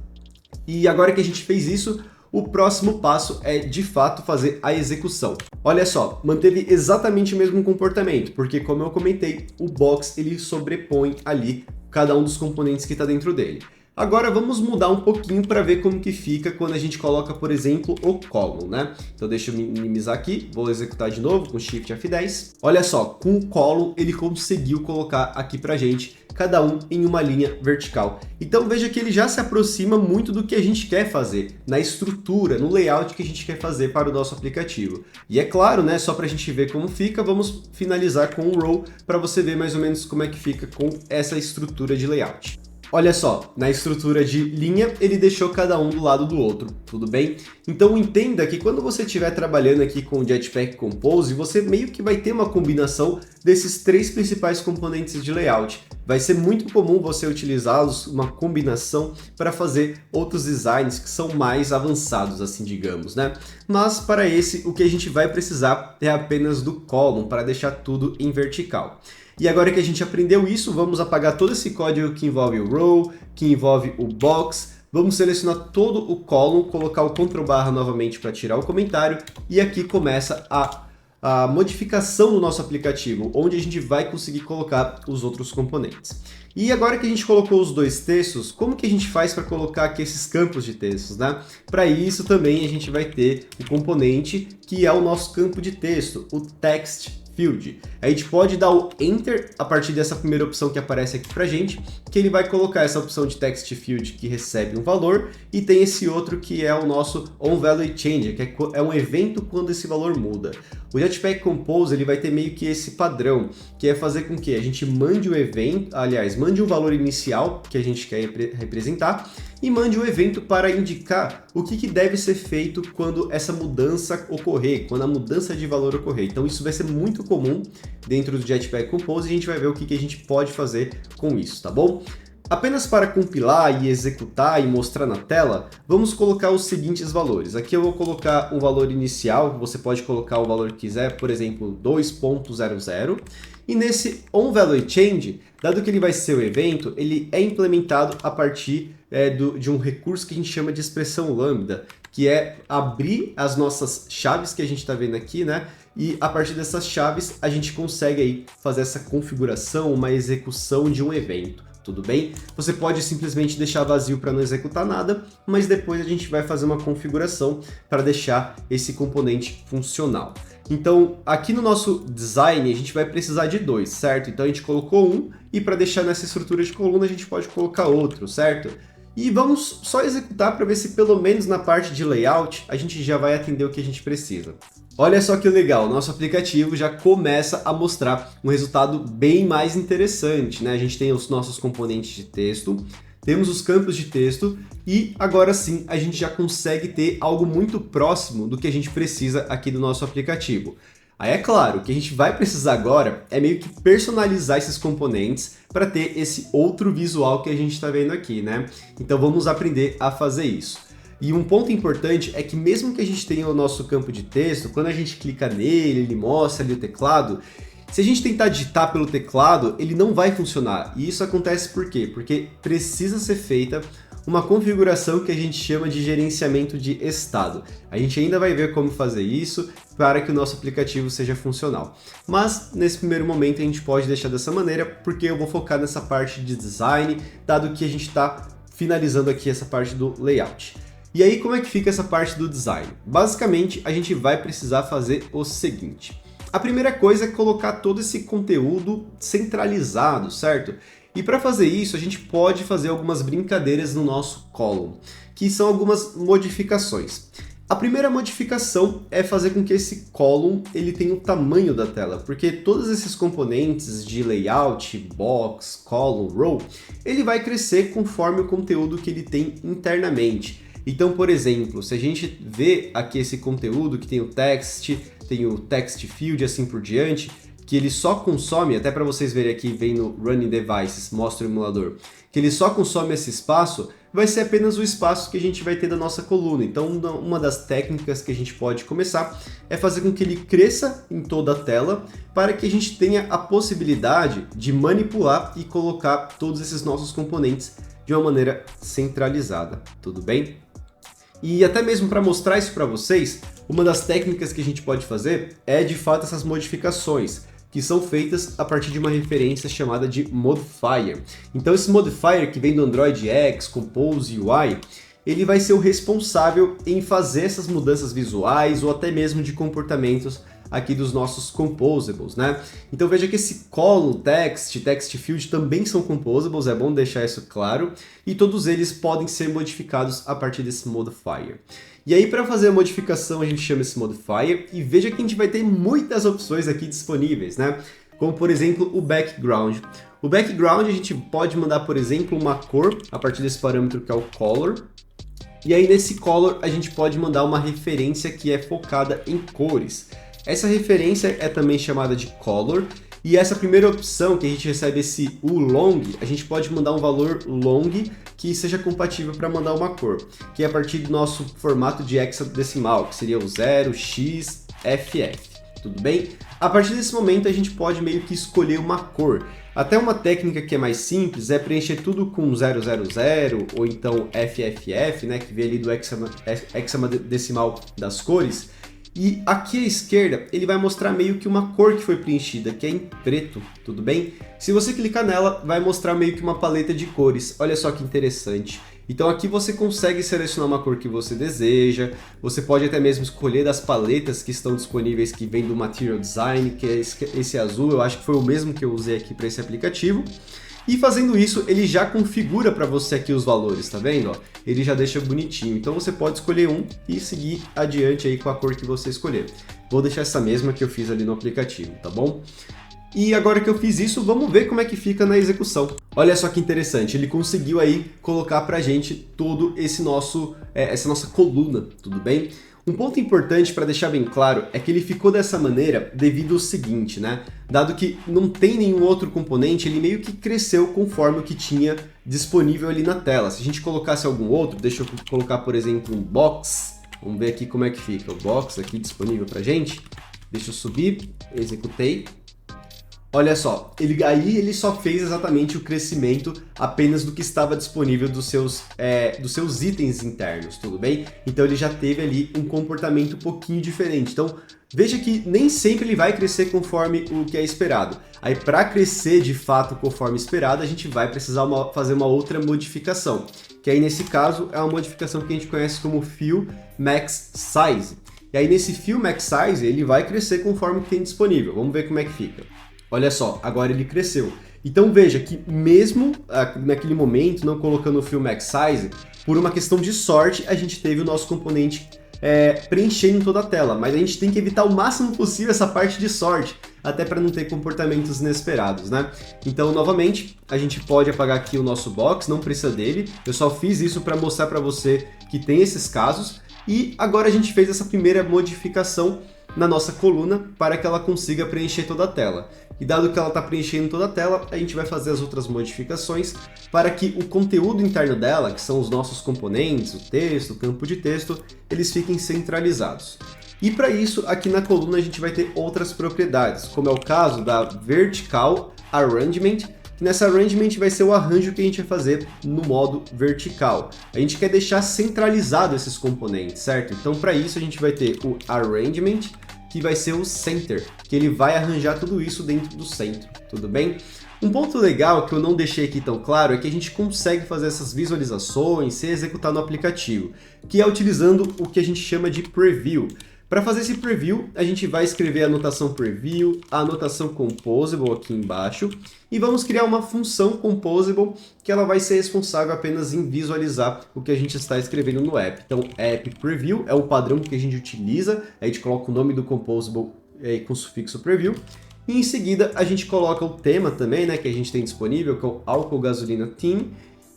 E agora que a gente fez isso, o próximo passo é, de fato, fazer a execução. Olha só, manteve exatamente o mesmo comportamento, porque, como eu comentei, o box ele sobrepõe ali cada um dos componentes que está dentro dele. Agora vamos mudar um pouquinho para ver como que fica quando a gente coloca, por exemplo, o column, né? Então deixa eu minimizar aqui, vou executar de novo com Shift F10. Olha só, com o column ele conseguiu colocar aqui pra gente cada um em uma linha vertical. Então veja que ele já se aproxima muito do que a gente quer fazer, na estrutura, no layout que a gente quer fazer para o nosso aplicativo. E é claro, né, só para a gente ver como fica, vamos finalizar com o row para você ver mais ou menos como é que fica com essa estrutura de layout. Olha só, na estrutura de linha, ele deixou cada um do lado do outro, tudo bem? Então entenda que quando você estiver trabalhando aqui com o Jetpack Compose, você meio que vai ter uma combinação desses três principais componentes de layout. Vai ser muito comum você utilizá-los, uma combinação, para fazer outros designs que são mais avançados, assim digamos, né? Mas para esse, o que a gente vai precisar é apenas do column, para deixar tudo em vertical. E agora que a gente aprendeu isso, vamos apagar todo esse código que envolve o row, que envolve o box, vamos selecionar todo o column, colocar o Ctrl+ novamente para tirar o comentário, e aqui começa a modificação do nosso aplicativo, onde a gente vai conseguir colocar os outros componentes. E agora que a gente colocou os dois textos, como que a gente faz para colocar aqui esses campos de textos, né? Para isso também a gente vai ter o componente que é o nosso campo de texto, o text field. A gente pode dar o Enter a partir dessa primeira opção que aparece aqui pra gente, que ele vai colocar essa opção de text field que recebe um valor, e tem esse outro que é o nosso onValueChange, que é um evento quando esse valor muda. O Jetpack Compose ele vai ter meio que esse padrão, que é fazer com que a gente mande o evento, aliás, mande o valor inicial que a gente quer representar, e mande o evento para indicar o que deve ser feito quando essa mudança ocorrer, quando a mudança de valor ocorrer. Então isso vai ser muito comum dentro do Jetpack Compose e a gente vai ver o que a gente pode fazer com isso, tá bom? Apenas para compilar e executar e mostrar na tela, vamos colocar os seguintes valores. Aqui eu vou colocar um valor inicial, você pode colocar o valor que quiser, por exemplo, 2.00. E nesse onValueChange, dado que ele vai ser o evento, ele é implementado a partir de um recurso que a gente chama de expressão lambda, que é abrir as nossas chaves que a gente está vendo aqui, né? E a partir dessas chaves a gente consegue aí fazer essa configuração, uma execução de um evento. Tudo bem? Você pode simplesmente deixar vazio para não executar nada, mas depois a gente vai fazer uma configuração para deixar esse componente funcional. Então, aqui no nosso design, a gente vai precisar de dois, certo? Então a gente colocou um, e para deixar nessa estrutura de coluna a gente pode colocar outro, certo? E vamos só executar para ver se pelo menos na parte de layout a gente já vai atender o que a gente precisa. Olha só que legal, nosso aplicativo já começa a mostrar um resultado bem mais interessante, né? A gente tem os nossos componentes de texto, temos os campos de texto e agora sim a gente já consegue ter algo muito próximo do que a gente precisa aqui do nosso aplicativo. Aí é claro, o que a gente vai precisar agora é meio que personalizar esses componentes para ter esse outro visual que a gente está vendo aqui, né? Então vamos aprender a fazer isso. E um ponto importante é que mesmo que a gente tenha o nosso campo de texto, quando a gente clica nele, ele mostra ali o teclado, se a gente tentar digitar pelo teclado, ele não vai funcionar. E isso acontece por quê? Porque precisa ser feita uma configuração que a gente chama de gerenciamento de estado. A gente ainda vai ver como fazer isso para que o nosso aplicativo seja funcional. Mas nesse primeiro momento a gente pode deixar dessa maneira, porque eu vou focar nessa parte de design, dado que a gente está finalizando aqui essa parte do layout. E aí, como é que fica essa parte do design? Basicamente, a gente vai precisar fazer o seguinte. A primeira coisa é colocar todo esse conteúdo centralizado, certo? E para fazer isso, a gente pode fazer algumas brincadeiras no nosso column, que são algumas modificações. A primeira modificação é fazer com que esse column ele tenha o tamanho da tela, porque todos esses componentes de layout, box, column, row, ele vai crescer conforme o conteúdo que ele tem internamente. Então, por exemplo, se a gente vê aqui esse conteúdo que tem o text field e assim por diante, que ele só consome, até para vocês verem aqui, vem no Running Devices, mostra o emulador, que ele só consome esse espaço, vai ser apenas o espaço que a gente vai ter da nossa coluna. Então, uma das técnicas que a gente pode começar é fazer com que ele cresça em toda a tela, para que a gente tenha a possibilidade de manipular e colocar todos esses nossos componentes de uma maneira centralizada, tudo bem? E até mesmo para mostrar isso para vocês, uma das técnicas que a gente pode fazer é de fato essas modificações, que são feitas a partir de uma referência chamada de modifier. Então esse modifier que vem do Android X, Compose UI, ele vai ser o responsável em fazer essas mudanças visuais ou até mesmo de comportamentos aqui dos nossos composables, né? Então veja que esse column, text field também são composables, é bom deixar isso claro, e todos eles podem ser modificados a partir desse modifier. E aí para fazer a modificação a gente chama esse modifier, e veja que a gente vai ter muitas opções aqui disponíveis, né? Como por exemplo o background. O background a gente pode mandar, por exemplo, uma cor a partir desse parâmetro que é o color, e aí nesse color a gente pode mandar uma referência que é focada em cores. Essa referência é também chamada de color, e essa primeira opção que a gente recebe esse ulong, a gente pode mandar um valor long que seja compatível para mandar uma cor, que é a partir do nosso formato de hexadecimal, que seria o 0xFF, tudo bem? A partir desse momento a gente pode meio que escolher uma cor. Até uma técnica que é mais simples é preencher tudo com 000 ou então FFF, né, que vem ali do hexadecimal das cores. E aqui à esquerda, ele vai mostrar meio que uma cor que foi preenchida, que é em preto, tudo bem? Se você clicar nela, vai mostrar meio que uma paleta de cores, olha só que interessante. Então aqui você consegue selecionar uma cor que você deseja, você pode até mesmo escolher das paletas que estão disponíveis, que vem do Material Design, que é esse azul, eu acho que foi o mesmo que eu usei aqui para esse aplicativo. E fazendo isso, ele já configura para você aqui os valores, tá vendo? Ó, ele já deixa bonitinho. Então você pode escolher um e seguir adiante aí com a cor que você escolher. Vou deixar essa mesma que eu fiz ali no aplicativo, tá bom? E agora que eu fiz isso, vamos ver como é que fica na execução. Olha só que interessante, ele conseguiu aí colocar pra gente todo essa nossa coluna, tudo bem? Um ponto importante para deixar bem claro é que ele ficou dessa maneira devido ao seguinte, né? Dado que não tem nenhum outro componente, ele meio que cresceu conforme o que tinha disponível ali na tela. Se a gente colocasse algum outro, deixa eu colocar, por exemplo, um box. Vamos ver aqui como é que fica o box aqui disponível pra gente. Deixa eu subir, executei. Olha só, ele só fez exatamente o crescimento apenas do que estava disponível dos seus itens internos, tudo bem? Então ele já teve ali um comportamento um pouquinho diferente. Então veja que nem sempre ele vai crescer conforme o que é esperado. Aí para crescer de fato conforme esperado, a gente vai precisar fazer uma outra modificação, que aí nesse caso é uma modificação que a gente conhece como Fill Max Size. E aí nesse Fill Max Size ele vai crescer conforme o que tem disponível. Vamos ver como é que fica. Olha só, agora ele cresceu. Então veja que mesmo naquele momento, não colocando o Fill Max Size, por uma questão de sorte, a gente teve o nosso componente preenchendo toda a tela. Mas a gente tem que evitar o máximo possível essa parte de sorte, até para não ter comportamentos inesperados, né? Então, novamente, a gente pode apagar aqui o nosso box, não precisa dele. Eu só fiz isso para mostrar para você que tem esses casos. E agora a gente fez essa primeira modificação na nossa coluna para que ela consiga preencher toda a tela. E dado que ela está preenchendo toda a tela, a gente vai fazer as outras modificações para que o conteúdo interno dela, que são os nossos componentes, o texto, o campo de texto, eles fiquem centralizados. E para isso, aqui na coluna a gente vai ter outras propriedades, como é o caso da Vertical Arrangement, que nessa Arrangement vai ser o arranjo que a gente vai fazer no modo vertical. A gente quer deixar centralizado esses componentes, certo? Então para isso a gente vai ter o Arrangement, que vai ser o Center, que ele vai arranjar tudo isso dentro do centro, tudo bem? Um ponto legal que eu não deixei aqui tão claro é que a gente consegue fazer essas visualizações sem executar no aplicativo, que é utilizando o que a gente chama de Preview. Para fazer esse preview, a gente vai escrever a anotação preview, a anotação composable aqui embaixo, e vamos criar uma função composable que ela vai ser responsável apenas em visualizar o que a gente está escrevendo no app. Então, app preview é o padrão que a gente utiliza, a gente coloca o nome do composable com o sufixo preview, e em seguida a gente coloca o tema também, né, que a gente tem disponível, que é o álcool gasolina theme,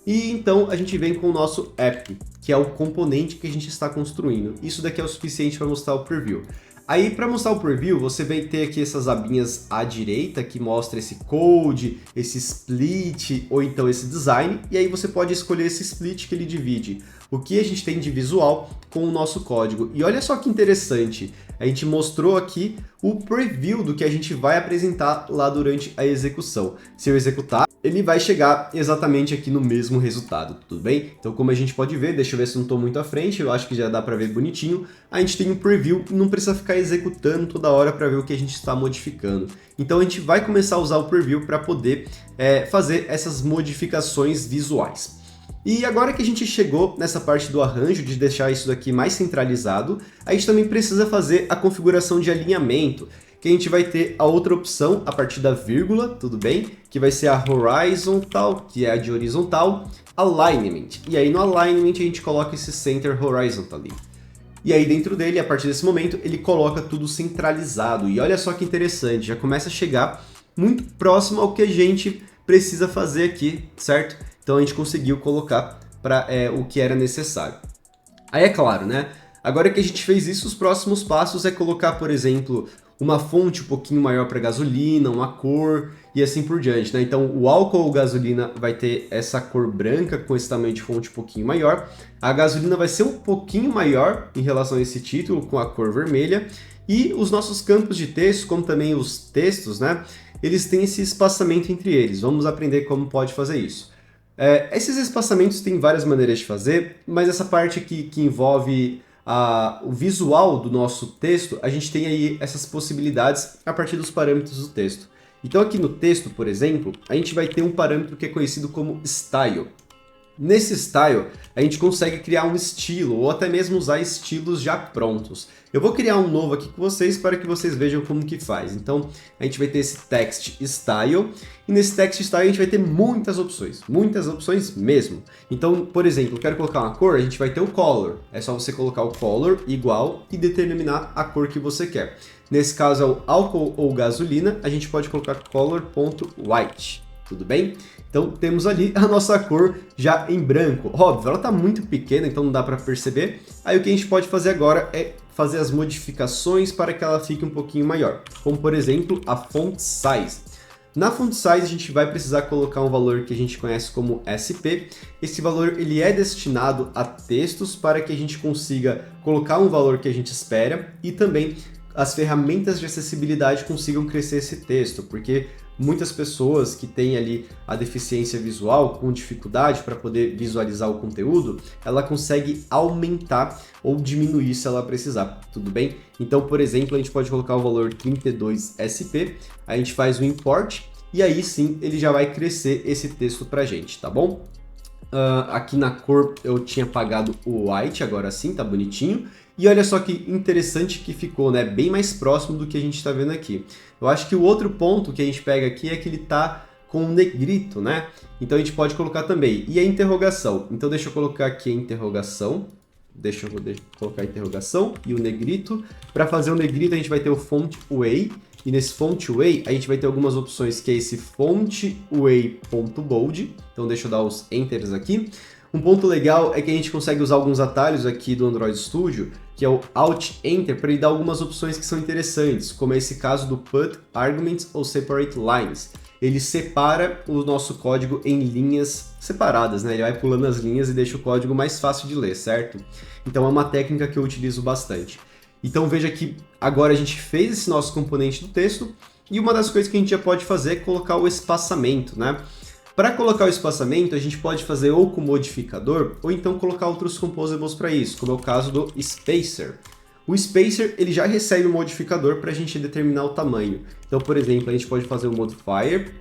e então a gente vem com o nosso app, que é o componente que a gente está construindo. Isso daqui é o suficiente para mostrar o preview. Aí, para mostrar o preview, você vai ter aqui essas abinhas à direita, que mostra esse code, esse split, ou então esse design, e aí você pode escolher esse split que ele divide o que a gente tem de visual com o nosso código. E olha só que interessante, a gente mostrou aqui o preview do que a gente vai apresentar lá durante a execução. Se eu executar, ele vai chegar exatamente aqui no mesmo resultado, tudo bem? Então, como a gente pode ver, deixa eu ver se não estou muito à frente, eu acho que já dá para ver bonitinho, a gente tem um preview e não precisa ficar executando toda hora para ver o que a gente está modificando. Então, a gente vai começar a usar o preview para poder fazer essas modificações visuais. E agora que a gente chegou nessa parte do arranjo, de deixar isso daqui mais centralizado, a gente também precisa fazer a configuração de alinhamento, que a gente vai ter a outra opção a partir da vírgula, tudo bem? Que vai ser a horizontal, que é a de horizontal, alignment. E aí no alignment a gente coloca esse center horizontally. E aí dentro dele, a partir desse momento, ele coloca tudo centralizado. E olha só que interessante, já começa a chegar muito próximo ao que a gente precisa fazer aqui, certo? Então a gente conseguiu colocar para o que era necessário. Aí é claro, né? Agora que a gente fez isso, os próximos passos é colocar, por exemplo, uma fonte um pouquinho maior para gasolina, uma cor e assim por diante, né? Então o álcool ou gasolina vai ter essa cor branca com esse tamanho de fonte um pouquinho maior. A gasolina vai ser um pouquinho maior em relação a esse título com a cor vermelha. E os nossos campos de texto, como também os textos, né? Eles têm esse espaçamento entre eles. Vamos aprender como pode fazer isso. Esses espaçamentos têm várias maneiras de fazer, mas essa parte aqui que envolve o visual do nosso texto, a gente tem aí essas possibilidades a partir dos parâmetros do texto. Então aqui no texto, por exemplo, a gente vai ter um parâmetro que é conhecido como style. Nesse style, a gente consegue criar um estilo, ou até mesmo usar estilos já prontos. Eu vou criar um novo aqui com vocês para que vocês vejam como que faz. Então, a gente vai ter esse text style, e nesse text style a gente vai ter muitas opções mesmo. Então, por exemplo, eu quero colocar uma cor, a gente vai ter o color. É só você colocar o color igual e determinar a cor que você quer. Nesse caso é o álcool ou gasolina, a gente pode colocar color.white. Tudo bem? Então temos ali a nossa cor já em branco. Óbvio, ela está muito pequena, então não dá para perceber. Aí o que a gente pode fazer agora é fazer as modificações para que ela fique um pouquinho maior. Como por exemplo, a font size. Na font size a gente vai precisar colocar um valor que a gente conhece como SP. Esse valor ele é destinado a textos para que a gente consiga colocar um valor que a gente espera e também as ferramentas de acessibilidade consigam crescer esse texto, porque muitas pessoas que têm ali a deficiência visual com dificuldade para poder visualizar o conteúdo, ela consegue aumentar ou diminuir se ela precisar, tudo bem? Então, por exemplo, a gente pode colocar o valor 32SP, a gente faz o import e aí sim ele já vai crescer esse texto para a gente, tá bom? Aqui na cor eu tinha apagado o white, agora sim, tá bonitinho. E olha só que interessante que ficou, né? Bem mais próximo do que a gente está vendo aqui. Eu acho que o outro ponto que a gente pega aqui é que ele tá com um negrito, né? Então a gente pode colocar também. E a interrogação? Então deixa eu colocar aqui a interrogação. Deixa eu colocar a interrogação e o negrito. Para fazer o negrito a gente vai ter o font way. E nesse font way a gente vai ter algumas opções, que é esse font way.bold. Então deixa eu dar os enters aqui. Um ponto legal é que a gente consegue usar alguns atalhos aqui do Android Studio, que é o Alt Enter, para ele dar algumas opções que são interessantes, como é esse caso do Put Arguments ou Separate Lines. Ele separa o nosso código em linhas separadas, né? Ele vai pulando as linhas e deixa o código mais fácil de ler, certo? Então é uma técnica que eu utilizo bastante. Então veja que agora a gente fez esse nosso componente do texto, e uma das coisas que a gente já pode fazer é colocar o espaçamento, né? Para colocar o espaçamento, a gente pode fazer ou com modificador, ou então colocar outros composables para isso, como é o caso do spacer. O spacer ele já recebe um modificador para a gente determinar o tamanho. Então, por exemplo, a gente pode fazer o modifier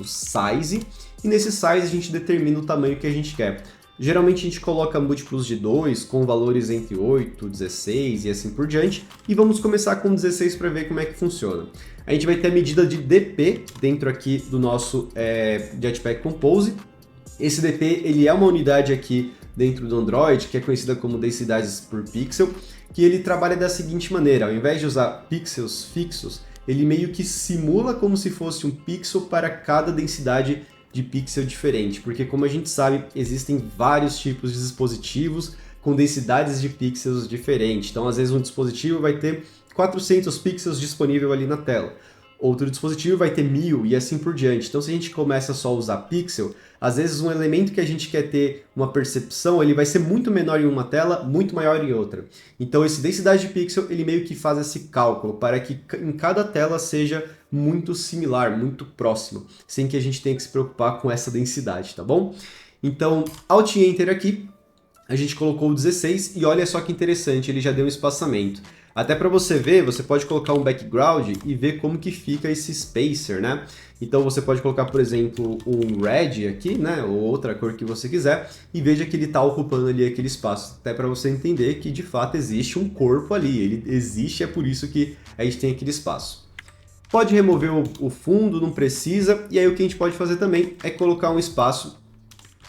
.size, e nesse size a gente determina o tamanho que a gente quer. Geralmente a gente coloca múltiplos de 2 com valores entre 8, 16 e assim por diante. E vamos começar com 16 para ver como é que funciona. A gente vai ter a medida de dp dentro aqui do nosso Jetpack Compose. Esse dp ele é uma unidade aqui dentro do Android, que é conhecida como densidades por pixel, que ele trabalha da seguinte maneira: ao invés de usar pixels fixos, ele meio que simula como se fosse um pixel para cada densidade de pixel diferente, porque como a gente sabe, existem vários tipos de dispositivos com densidades de pixels diferentes. Então, às vezes um dispositivo vai ter 400 pixels disponível ali na tela, outro dispositivo vai ter 1000 e assim por diante. Então, se a gente começa só a usar pixel, às vezes um elemento que a gente quer ter uma percepção, ele vai ser muito menor em uma tela, muito maior em outra. Então, esse densidade de pixel, ele meio que faz esse cálculo para que em cada tela seja muito similar, muito próximo, sem que a gente tenha que se preocupar com essa densidade, tá bom? Então, Alt Enter aqui, a gente colocou o 16 e olha só que interessante, ele já deu um espaçamento. Até para você ver, você pode colocar um background e ver como que fica esse spacer, né? Então você pode colocar, por exemplo, um red aqui, né? Ou outra cor que você quiser, e veja que ele está ocupando ali aquele espaço. Até para você entender que de fato existe um corpo ali, ele existe, é por isso que a gente tem aquele espaço. Pode remover o fundo, não precisa, e aí o que a gente pode fazer também é colocar um espaço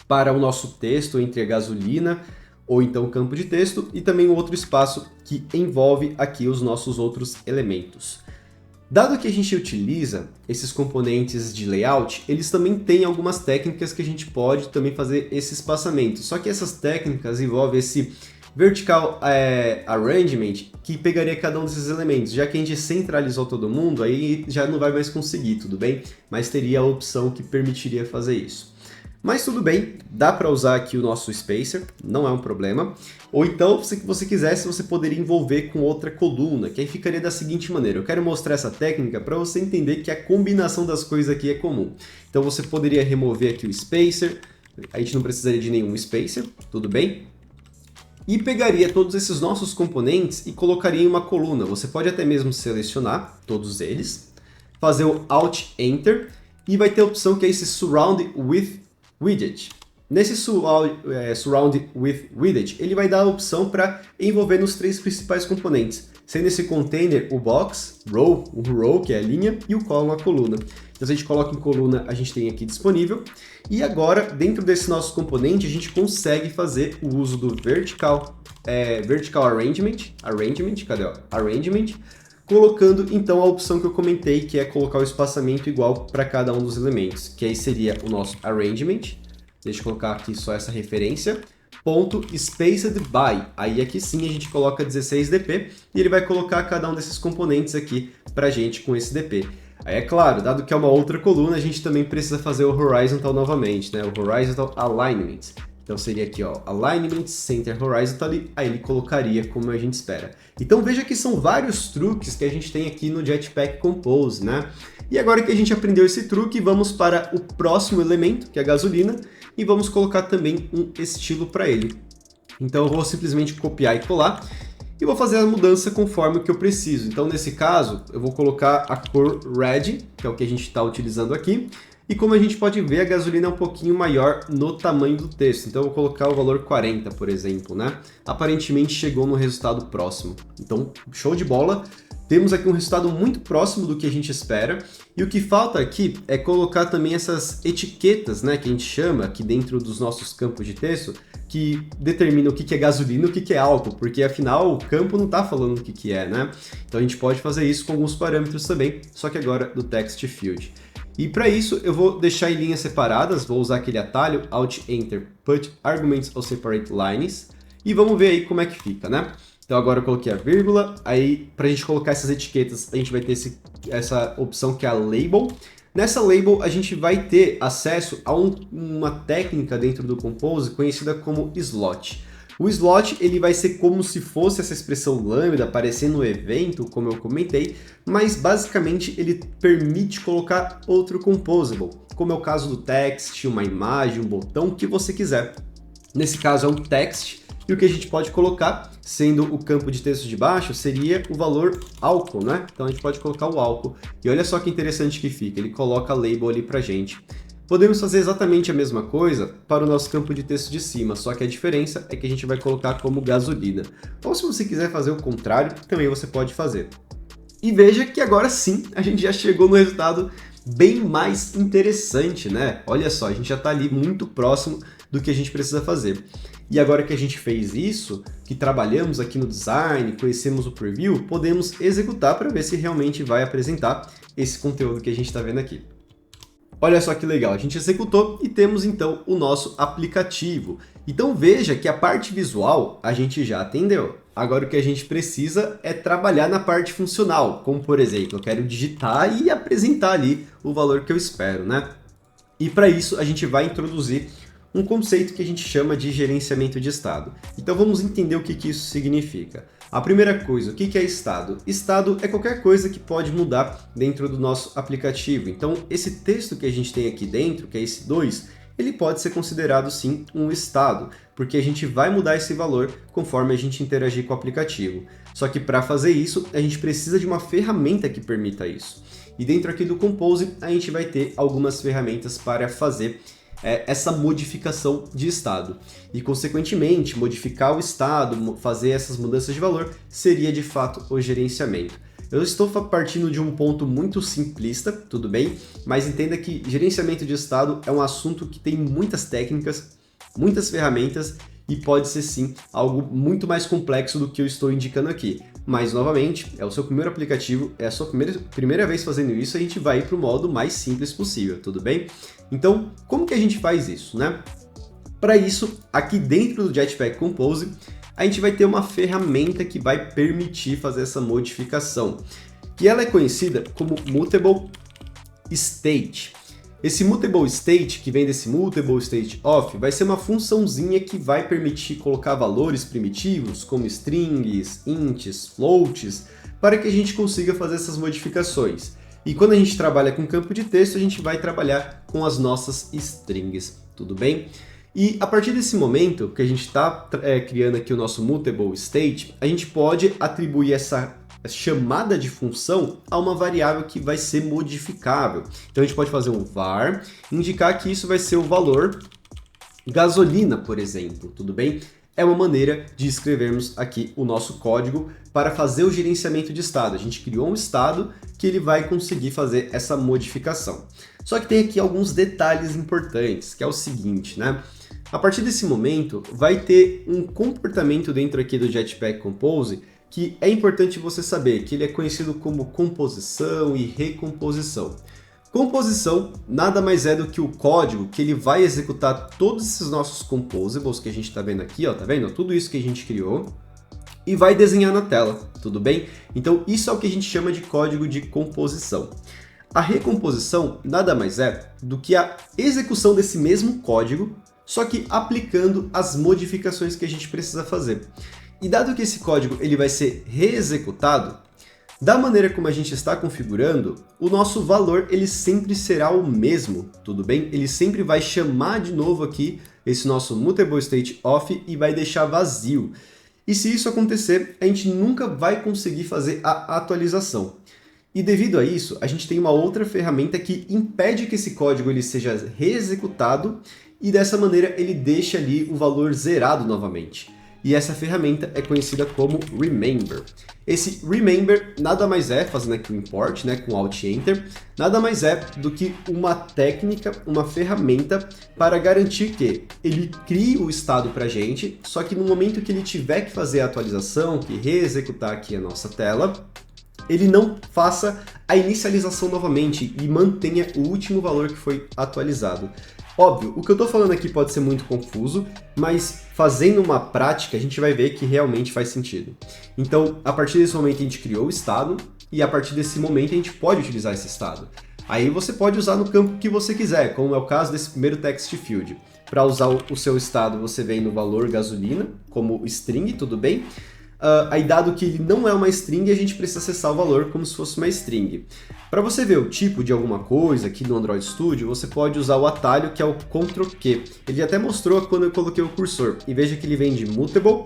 para o nosso texto entre a gasolina, ou então campo de texto, e também um outro espaço que envolve aqui os nossos outros elementos. Dado que a gente utiliza esses componentes de layout, eles também têm algumas técnicas que a gente pode também fazer esse espaçamento. Só que essas técnicas envolvem esse vertical arrangement, que pegaria cada um desses elementos. Já que a gente centralizou todo mundo, aí já não vai mais conseguir, tudo bem? Mas teria a opção que permitiria fazer isso. Mas tudo bem, dá para usar aqui o nosso spacer, não é um problema. Ou então, se você quisesse, você poderia envolver com outra coluna, que aí ficaria da seguinte maneira. Eu quero mostrar essa técnica para você entender que a combinação das coisas aqui é comum. Então você poderia remover aqui o spacer, a gente não precisaria de nenhum spacer, tudo bem? E pegaria todos esses nossos componentes e colocaria em uma coluna. Você pode até mesmo selecionar todos eles, fazer o Alt Enter e vai ter a opção que é esse Surround with Widget. Nesse Surround with Widget, ele vai dar a opção para envolver nos três principais componentes, sendo esse container o box, o row, que é a linha, e o column, a coluna. Então, se a gente coloca em coluna, a gente tem aqui disponível. E agora, dentro desse nosso componente, a gente consegue fazer o uso do vertical arrangement, cadê? Arrangement, colocando então a opção que eu comentei, que é colocar o espaçamento igual para cada um dos elementos, que aí seria o nosso arrangement. Deixa eu colocar aqui só essa referência, ponto spaced by. Aí aqui sim a gente coloca 16 dp e ele vai colocar cada um desses componentes aqui para a gente com esse dp. Aí é claro, dado que é uma outra coluna, a gente também precisa fazer o horizontal novamente, né? O horizontal alignment. Então seria aqui, ó, alignment, center horizontal, aí ele colocaria como a gente espera. Então veja que são vários truques que a gente tem aqui no Jetpack Compose, né? E agora que a gente aprendeu esse truque, vamos para o próximo elemento, que é a gasolina, e vamos colocar também um estilo para ele. Então eu vou simplesmente copiar e colar, e vou fazer a mudança conforme o que eu preciso. Então nesse caso, eu vou colocar a cor red, que é o que a gente está utilizando aqui. E como a gente pode ver, a gasolina é um pouquinho maior no tamanho do texto. Então eu vou colocar o valor 40, por exemplo, né? Aparentemente chegou no resultado próximo. Então, show de bola. Temos aqui um resultado muito próximo do que a gente espera. E o que falta aqui é colocar também essas etiquetas, né, que a gente chama aqui dentro dos nossos campos de texto, que determinam o que é gasolina e o que é álcool, porque afinal o campo não está falando o que é, né? Então a gente pode fazer isso com alguns parâmetros também, só que agora do text field. E para isso eu vou deixar em linhas separadas, vou usar aquele atalho Alt Enter Put Arguments or Separate Lines e vamos ver aí como é que fica, né? Então agora eu coloquei a vírgula, aí para a gente colocar essas etiquetas a gente vai ter essa opção que é a Label. Nessa Label a gente vai ter acesso a uma técnica dentro do Compose conhecida como Slot. O slot ele vai ser como se fosse essa expressão lambda aparecendo no evento, como eu comentei, mas basicamente ele permite colocar outro composable, como é o caso do text, uma imagem, um botão, o que você quiser. Nesse caso é um text, e o que a gente pode colocar, sendo o campo de texto de baixo, seria o valor álcool, né? Então a gente pode colocar o álcool. E olha só que interessante que fica, ele coloca a label ali pra gente. Podemos fazer exatamente a mesma coisa para o nosso campo de texto de cima, só que a diferença é que a gente vai colocar como gasolina. Ou se você quiser fazer o contrário, também você pode fazer. E veja que agora sim, a gente já chegou no resultado bem mais interessante, né? Olha só, a gente já está ali muito próximo do que a gente precisa fazer. E agora que a gente fez isso, que trabalhamos aqui no design, conhecemos o preview, podemos executar para ver se realmente vai apresentar esse conteúdo que a gente está vendo aqui. Olha só que legal, a gente executou e temos então o nosso aplicativo. Então veja que a parte visual a gente já atendeu. Agora o que a gente precisa é trabalhar na parte funcional, como por exemplo, eu quero digitar e apresentar ali o valor que eu espero, né? E para isso a gente vai introduzir um conceito que a gente chama de gerenciamento de estado. Então vamos entender o que isso significa. A primeira coisa, o que é estado? Estado é qualquer coisa que pode mudar dentro do nosso aplicativo. Então esse texto que a gente tem aqui dentro, que é esse 2, ele pode ser considerado sim um estado, porque a gente vai mudar esse valor conforme a gente interagir com o aplicativo. Só que para fazer isso, a gente precisa de uma ferramenta que permita isso. E dentro aqui do Compose, a gente vai ter algumas ferramentas para fazer essa modificação de estado. E, consequentemente, modificar o estado, fazer essas mudanças de valor, seria de fato o gerenciamento. Eu estou partindo de um ponto muito simplista, tudo bem? Mas entenda que gerenciamento de estado é um assunto que tem muitas técnicas, muitas ferramentas e pode ser sim algo muito mais complexo do que eu estou indicando aqui. Mas, novamente, é o seu primeiro aplicativo, é a sua primeira vez fazendo isso, a gente vai para o modo mais simples possível, tudo bem? Então, como que a gente faz isso, né? Para isso, aqui dentro do Jetpack Compose, a gente vai ter uma ferramenta que vai permitir fazer essa modificação, que ela é conhecida como Mutable State. Esse Mutable State, que vem desse Mutable State Off, vai ser uma funçãozinha que vai permitir colocar valores primitivos, como strings, ints, floats, para que a gente consiga fazer essas modificações. E quando a gente trabalha com campo de texto, a gente vai trabalhar com as nossas strings, tudo bem? E a partir desse momento que a gente está criando aqui o nosso Mutable State, a gente pode atribuir essa chamada de função a uma variável que vai ser modificável. Então a gente pode fazer um var, indicar que isso vai ser o valor gasolina, por exemplo, tudo bem? É uma maneira de escrevermos aqui o nosso código para fazer o gerenciamento de estado. A gente criou um estado que ele vai conseguir fazer essa modificação. Só que tem aqui alguns detalhes importantes, que é o seguinte, né? A partir desse momento, vai ter um comportamento dentro aqui do Jetpack Compose que é importante você saber, que ele é conhecido como composição e recomposição. Composição nada mais é do que o código que ele vai executar todos esses nossos composables que a gente está vendo aqui, ó, tá vendo? Tudo isso que a gente criou e vai desenhar na tela, tudo bem? Então isso é o que a gente chama de código de composição. A recomposição nada mais é do que a execução desse mesmo código, só que aplicando as modificações que a gente precisa fazer. E dado que esse código ele vai ser reexecutado, da maneira como a gente está configurando, o nosso valor ele sempre será o mesmo, tudo bem? Ele sempre vai chamar de novo aqui esse nosso Mutable State Off e vai deixar vazio. E se isso acontecer, a gente nunca vai conseguir fazer a atualização. E devido a isso, a gente tem uma outra ferramenta que impede que esse código ele seja reexecutado e dessa maneira ele deixa ali o valor zerado novamente. E essa ferramenta é conhecida como Remember. Esse Remember nada mais é, fazendo aqui o import, né, com Alt Enter, nada mais é do que uma técnica, uma ferramenta para garantir que ele crie o estado para a gente, só que no momento que ele tiver que fazer a atualização, que reexecutar aqui a nossa tela, ele não faça a inicialização novamente e mantenha o último valor que foi atualizado. Óbvio, o que eu estou falando aqui pode ser muito confuso, mas fazendo uma prática a gente vai ver que realmente faz sentido. Então, a partir desse momento a gente criou o estado e a partir desse momento a gente pode utilizar esse estado. Aí você pode usar no campo que você quiser, como é o caso desse primeiro text field. Para usar o seu estado você vem no valor gasolina como string, tudo bem? Aí dado que ele não é uma string, a gente precisa acessar o valor como se fosse uma string. Para você ver o tipo de alguma coisa aqui no Android Studio, você pode usar o atalho que é o Ctrl+Q. Ele até mostrou quando eu coloquei o cursor. E veja que ele vem de Mutable,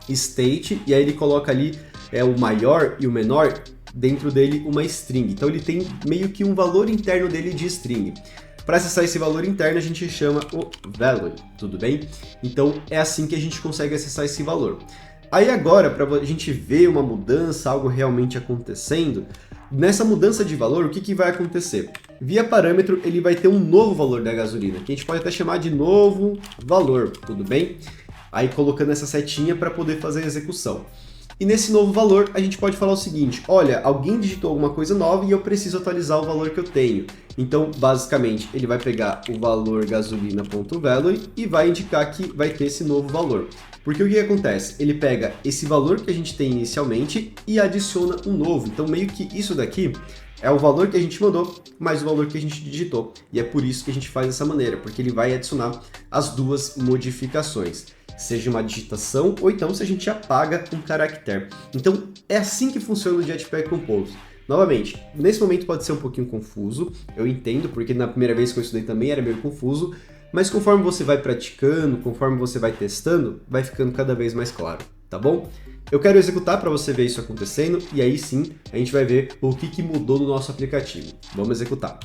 State, e aí ele coloca ali o maior e o menor, dentro dele uma string. Então ele tem meio que um valor interno dele de string. Para acessar esse valor interno, a gente chama o value, tudo bem? Então, é assim que a gente consegue acessar esse valor. Aí agora, para a gente ver uma mudança, algo realmente acontecendo, nessa mudança de valor, o que vai acontecer? Via parâmetro, ele vai ter um novo valor da gasolina, que a gente pode até chamar de novo valor, tudo bem? Aí colocando essa setinha para poder fazer a execução. E nesse novo valor, a gente pode falar o seguinte, olha, alguém digitou alguma coisa nova e eu preciso atualizar o valor que eu tenho. Então, basicamente, ele vai pegar o valor gasolina.value e vai indicar que vai ter esse novo valor. Porque o que acontece? Ele pega esse valor que a gente tem inicialmente e adiciona um novo. Então, meio que isso daqui é o valor que a gente mandou, mais o valor que a gente digitou. E é por isso que a gente faz dessa maneira, porque ele vai adicionar as duas modificações. Seja uma digitação, ou então se a gente apaga um caractere. Então, é assim que funciona o Jetpack Compose. Novamente, nesse momento pode ser um pouquinho confuso, eu entendo, porque na primeira vez que eu estudei também era meio confuso, mas conforme você vai praticando, conforme você vai testando, vai ficando cada vez mais claro, tá bom? Eu quero executar para você ver isso acontecendo, e aí sim, a gente vai ver o que mudou no nosso aplicativo. Vamos executar.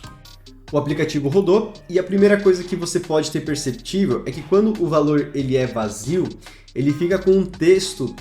O aplicativo rodou e a primeira coisa que você pode ter perceptível é que quando o valor ele é vazio, ele fica com um texto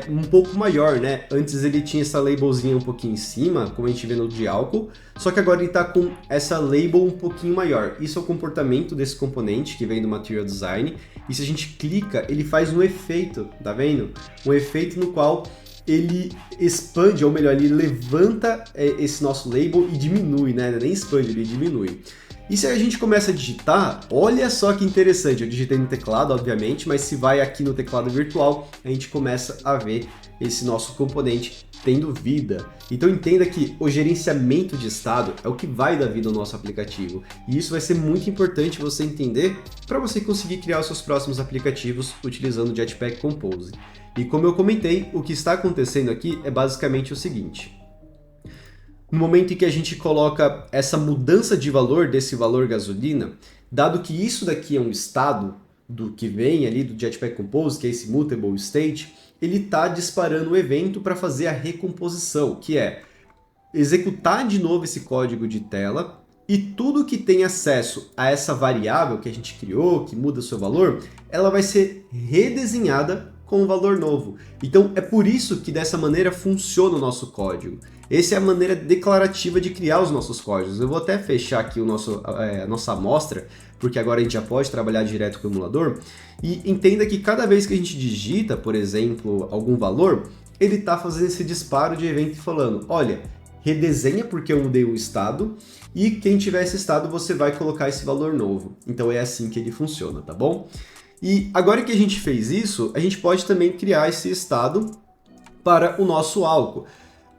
um pouco maior, né? Antes ele tinha essa labelzinha um pouquinho em cima, como a gente vê no de álcool, só que agora ele está com essa label um pouquinho maior. Isso é o comportamento desse componente que vem do Material Design, e se a gente clica, ele faz um efeito, tá vendo? Um efeito no qual ele expande, ou melhor, ele levanta esse nosso label e diminui, né? Nem expande, ele diminui. E se a gente começa a digitar, olha só que interessante, eu digitei no teclado, obviamente, mas se vai aqui no teclado virtual, a gente começa a ver esse nosso componente tendo vida. Então entenda que o gerenciamento de estado é o que vai dar vida ao nosso aplicativo. E isso vai ser muito importante você entender para você conseguir criar os seus próximos aplicativos utilizando o Jetpack Compose. E como eu comentei, o que está acontecendo aqui é basicamente o seguinte. No momento em que a gente coloca essa mudança de valor desse valor gasolina, dado que isso daqui é um estado do que vem ali do Jetpack Compose, que é esse mutable state, ele está disparando o evento para fazer a recomposição, que é executar de novo esse código de tela e tudo que tem acesso a essa variável que a gente criou, que muda o seu valor, ela vai ser redesenhada com um valor novo. Então é por isso que dessa maneira funciona o nosso código. Essa é a maneira declarativa de criar os nossos códigos. Eu vou até fechar aqui a nossa amostra, porque agora a gente já pode trabalhar direto com o emulador. E entenda que cada vez que a gente digita, por exemplo, algum valor, ele está fazendo esse disparo de evento falando, olha, redesenha porque eu mudei o estado, e quem tiver esse estado você vai colocar esse valor novo. Então é assim que ele funciona, tá bom? E agora que a gente fez isso, a gente pode também criar esse estado para o nosso álcool,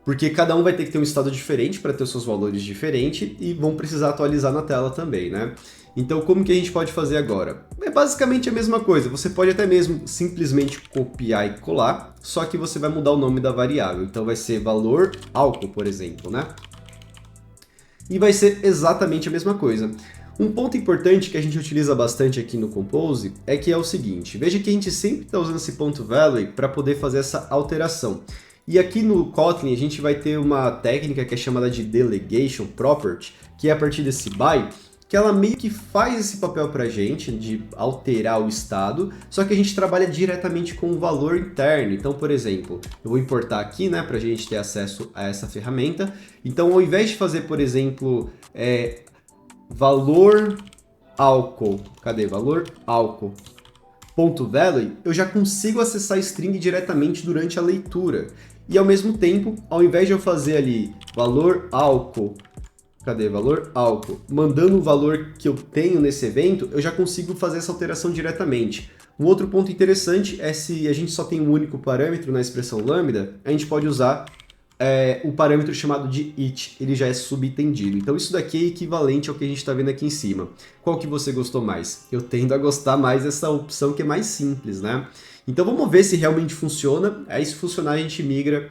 porque cada um vai ter que ter um estado diferente para ter os seus valores diferentes e vão precisar atualizar na tela também, né? Então como que a gente pode fazer agora? É basicamente a mesma coisa, você pode até mesmo simplesmente copiar e colar, só que você vai mudar o nome da variável, então vai ser valor álcool, por exemplo, né? E vai ser exatamente a mesma coisa. Um ponto importante que a gente utiliza bastante aqui no Compose é que é o seguinte, veja que a gente sempre está usando esse ponto .value para poder fazer essa alteração. E aqui no Kotlin a gente vai ter uma técnica que é chamada de Delegation Property, que é a partir desse by, que ela meio que faz esse papel para a gente de alterar o estado, só que a gente trabalha diretamente com o valor interno. Então, por exemplo, eu vou importar aqui, né, para a gente ter acesso a essa ferramenta. Então, ao invés de fazer, por exemplo, valor álcool, cadê? Valor álcool ponto .value, eu já consigo acessar a string diretamente durante a leitura. E ao mesmo tempo, ao invés de eu fazer ali valor álcool, cadê? Valor álcool, mandando o valor que eu tenho nesse evento, eu já consigo fazer essa alteração diretamente. Um outro ponto interessante é se a gente só tem um único parâmetro na expressão lambda, a gente pode usar o parâmetro chamado de it, ele já é subentendido. Então isso daqui é equivalente ao que a gente está vendo aqui em cima. Qual que você gostou mais? Eu tendo a gostar mais dessa opção que é mais simples, né? Então vamos ver se realmente funciona. Aí se funcionar a gente migra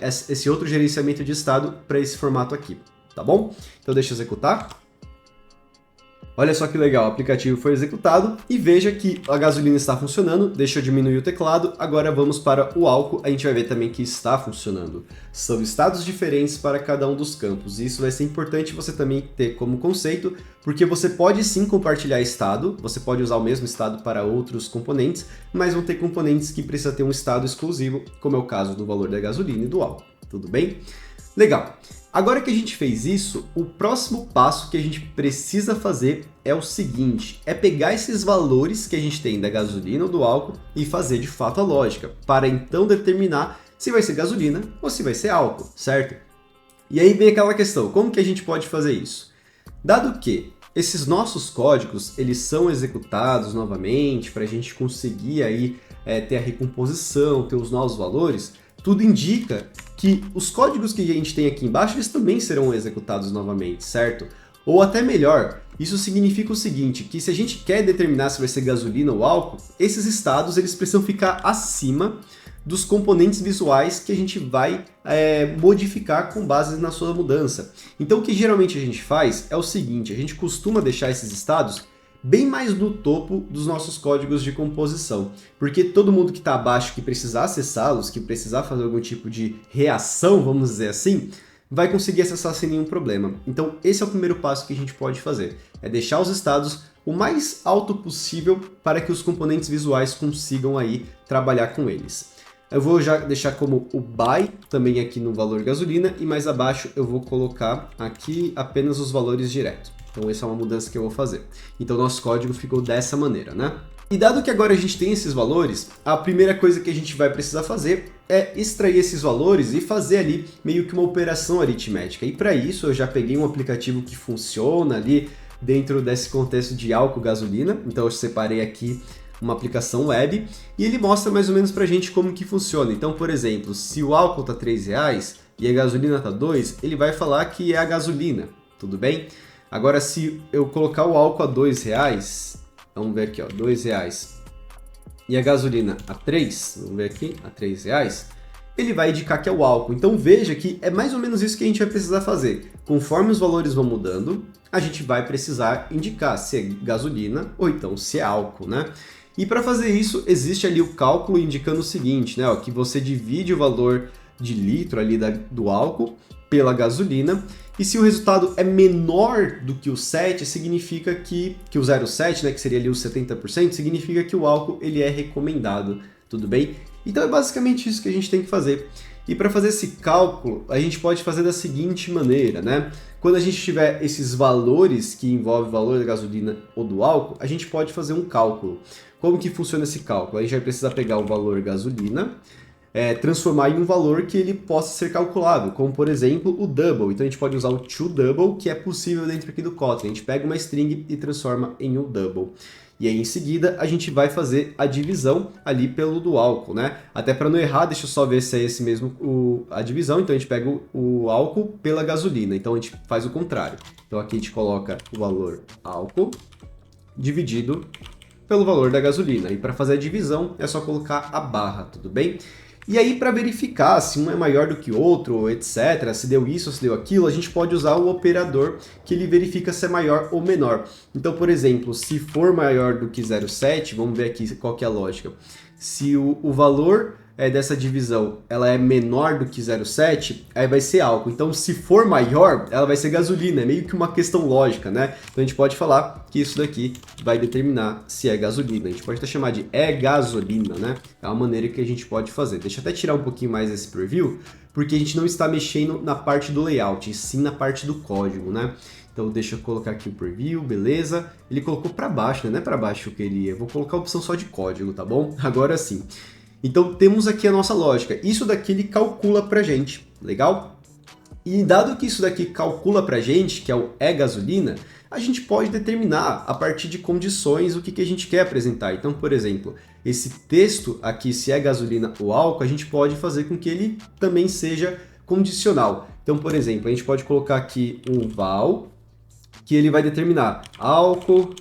esse outro gerenciamento de estado para esse formato aqui, tá bom? Então deixa eu executar. Olha só que legal, o aplicativo foi executado e veja que a gasolina está funcionando. Deixa eu diminuir o teclado, agora vamos para o álcool, a gente vai ver também que está funcionando. São estados diferentes para cada um dos campos, e isso vai ser importante você também ter como conceito, porque você pode sim compartilhar estado, você pode usar o mesmo estado para outros componentes, mas vão ter componentes que precisam ter um estado exclusivo, como é o caso do valor da gasolina e do álcool, tudo bem? Legal! Agora que a gente fez isso, o próximo passo que a gente precisa fazer é o seguinte, é pegar esses valores que a gente tem da gasolina ou do álcool e fazer de fato a lógica, para então determinar se vai ser gasolina ou se vai ser álcool, certo? E aí vem aquela questão, como que a gente pode fazer isso? Dado que esses nossos códigos, eles são executados novamente para a gente conseguir aí ter a recomposição, ter os novos valores, tudo indica que os códigos que a gente tem aqui embaixo, eles também serão executados novamente, certo? Ou até melhor, isso significa o seguinte, que se a gente quer determinar se vai ser gasolina ou álcool, esses estados eles precisam ficar acima dos componentes visuais que a gente vai modificar com base na sua mudança. Então o que geralmente a gente faz é o seguinte, a gente costuma deixar esses estados bem mais no topo dos nossos códigos de composição, porque todo mundo que está abaixo, que precisar acessá-los, que precisar fazer algum tipo de reação, vamos dizer assim, vai conseguir acessar sem nenhum problema. Então esse é o primeiro passo que a gente pode fazer, é deixar os estados o mais alto possível para que os componentes visuais consigam aí trabalhar com eles. Eu vou já deixar como o by também aqui no valor gasolina e mais abaixo eu vou colocar aqui apenas os valores direto. Então essa é uma mudança que eu vou fazer. Então nosso código ficou dessa maneira, né? E dado que agora a gente tem esses valores, a primeira coisa que a gente vai precisar fazer é extrair esses valores e fazer ali meio que uma operação aritmética. E para isso eu já peguei um aplicativo que funciona ali dentro desse contexto de álcool gasolina. Então eu separei aqui uma aplicação web e ele mostra mais ou menos pra gente como que funciona. Então, por exemplo, se o álcool tá R$3 e a gasolina tá 2, ele vai falar que é a gasolina, tudo bem? Agora, se eu colocar o álcool a R$2, vamos ver aqui, ó, R$2, e a gasolina a 3, vamos ver aqui, a R$3, ele vai indicar que é o álcool. Então veja que é mais ou menos isso que a gente vai precisar fazer. Conforme os valores vão mudando, a gente vai precisar indicar se é gasolina ou então se é álcool, né? E para fazer isso, existe ali o cálculo indicando o seguinte, né? Ó, que você divide o valor de litro ali do álcool pela gasolina, e se o resultado é menor do que o 7, significa que o 0,7, né, que seria ali os 70%, significa que o álcool ele é recomendado, tudo bem? Então é basicamente isso que a gente tem que fazer. E para fazer esse cálculo, a gente pode fazer da seguinte maneira, né? Quando a gente tiver esses valores que envolvem o valor da gasolina ou do álcool, a gente pode fazer um cálculo. Como que funciona esse cálculo? A gente vai precisar pegar o valor gasolina, transformar em um valor que ele possa ser calculável, como por exemplo o double. Então a gente pode usar o toDouble, que é possível dentro aqui do Kotlin. A gente pega uma string e transforma em um double. E aí em seguida a gente vai fazer a divisão ali pelo do álcool, né? Até para não errar, deixa eu só ver se é esse mesmo a divisão. Então a gente pega o álcool pela gasolina, então a gente faz o contrário. Então aqui a gente coloca o valor álcool dividido pelo valor da gasolina. E para fazer a divisão é só colocar a barra, tudo bem? E aí, para verificar se um é maior do que o outro, etc., se deu isso ou se deu aquilo, a gente pode usar o operador que ele verifica se é maior ou menor. Então, por exemplo, se for maior do que 0,7, vamos ver aqui qual que é a lógica. Se o valor dessa divisão ela é menor do que 0,7, aí vai ser álcool. Então, se for maior, ela vai ser gasolina. É meio que uma questão lógica, né? Então, a gente pode falar que isso daqui vai determinar se é gasolina. A gente pode até chamar de gasolina, né? É uma maneira que a gente pode fazer. Deixa eu até tirar um pouquinho mais esse preview, porque a gente não está mexendo na parte do layout, e sim na parte do código, né? Então, deixa eu colocar aqui o preview, beleza? Ele colocou para baixo, né? Não é para baixo que eu queria. Eu vou colocar a opção só de código, tá bom? Agora sim. Então temos aqui a nossa lógica, isso daqui ele calcula pra gente, legal? E dado que isso daqui calcula pra gente, que é o gasolina, a gente pode determinar a partir de condições o que a gente quer apresentar. Então, por exemplo, esse texto aqui, se é gasolina ou álcool, a gente pode fazer com que ele também seja condicional. Então, por exemplo, a gente pode colocar aqui um val, que ele vai determinar álcool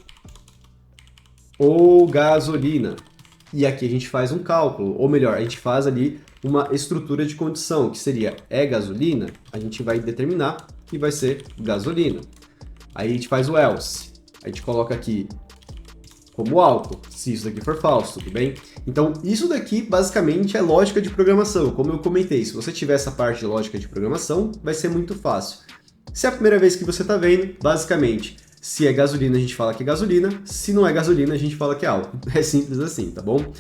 ou gasolina. E aqui a gente faz um cálculo, ou melhor, a gente faz ali uma estrutura de condição, que seria gasolina, a gente vai determinar que vai ser gasolina. Aí a gente faz o else. A gente coloca aqui como álcool, se isso daqui for falso, tudo bem? Então, isso daqui basicamente é lógica de programação. Como eu comentei, se você tiver essa parte de lógica de programação, vai ser muito fácil. Se é a primeira vez que você está vendo, basicamente, se é gasolina, a gente fala que é gasolina, se não é gasolina, a gente fala que é álcool. É simples assim, tá bom?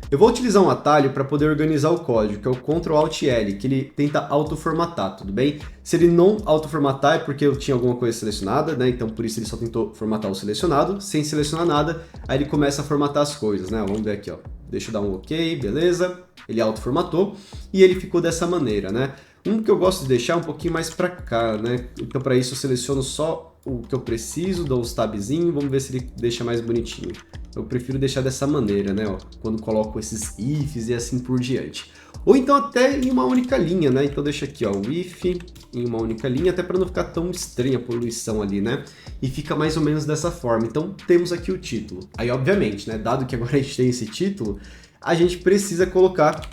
Eu vou utilizar um atalho para poder organizar o código, que é o Ctrl Alt L, que ele tenta autoformatar, tudo bem? Se ele não autoformatar é porque eu tinha alguma coisa selecionada, né? Então por isso ele só tentou formatar o selecionado, sem selecionar nada, aí ele começa a formatar as coisas, né? Vamos ver aqui, ó. Deixa eu dar um OK, beleza? Ele autoformatou e ele ficou dessa maneira, né? Um que eu gosto de deixar um pouquinho mais para cá, né? Então para isso eu seleciono só o que eu preciso, dou os tabzinhos, vamos ver se ele deixa mais bonitinho. Eu prefiro deixar dessa maneira, né? Ó, quando coloco esses ifs e assim por diante. Ou então até em uma única linha, né? Então deixa aqui, ó, o if em uma única linha, até para não ficar tão estranha a poluição ali, né? E fica mais ou menos dessa forma. Então temos aqui o título. Aí, obviamente, né? Dado que agora a gente tem esse título, a gente precisa colocar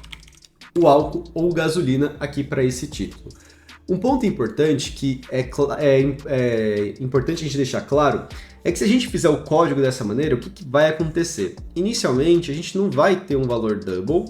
o álcool ou gasolina aqui para esse título. Um ponto importante que é importante a gente deixar claro é que se a gente fizer o código dessa maneira, o que vai acontecer? Inicialmente, a gente não vai ter um valor double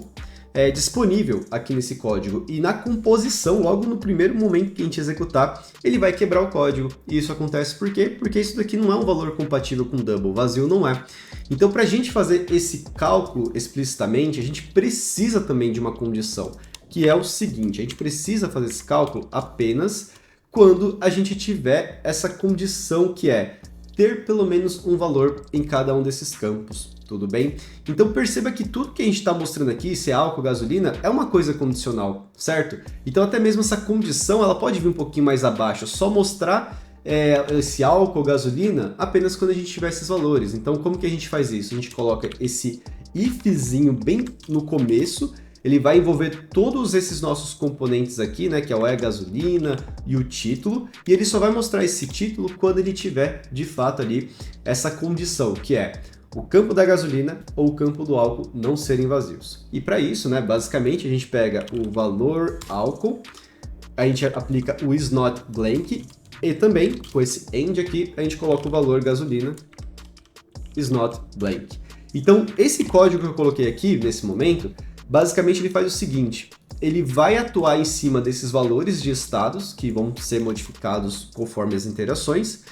disponível aqui nesse código e na composição, logo no primeiro momento que a gente executar, ele vai quebrar o código. E isso acontece por quê? Porque isso daqui não é um valor compatível com double, vazio não é. Então, para a gente fazer esse cálculo explicitamente, a gente precisa também de uma condição, que é o seguinte: a gente precisa fazer esse cálculo apenas quando a gente tiver essa condição que é ter pelo menos um valor em cada um desses campos, tudo bem? Então perceba que tudo que a gente está mostrando aqui, se é álcool, gasolina, é uma coisa condicional, certo? Então até mesmo essa condição ela pode vir um pouquinho mais abaixo, só mostrar esse álcool, gasolina, apenas quando a gente tiver esses valores. Então como que a gente faz isso? A gente coloca esse ifzinho bem no começo. Ele vai envolver todos esses nossos componentes aqui, né, que é o gasolina e o título, e ele só vai mostrar esse título quando ele tiver, de fato, ali essa condição, que é o campo da gasolina ou o campo do álcool não serem vazios. E para isso, né, basicamente, a gente pega o valor álcool, a gente aplica o is not blank, e também, com esse end aqui, a gente coloca o valor gasolina is not blank. Então, esse código que eu coloquei aqui, nesse momento, basicamente ele faz o seguinte: ele vai atuar em cima desses valores de estados que vão ser modificados conforme as interações.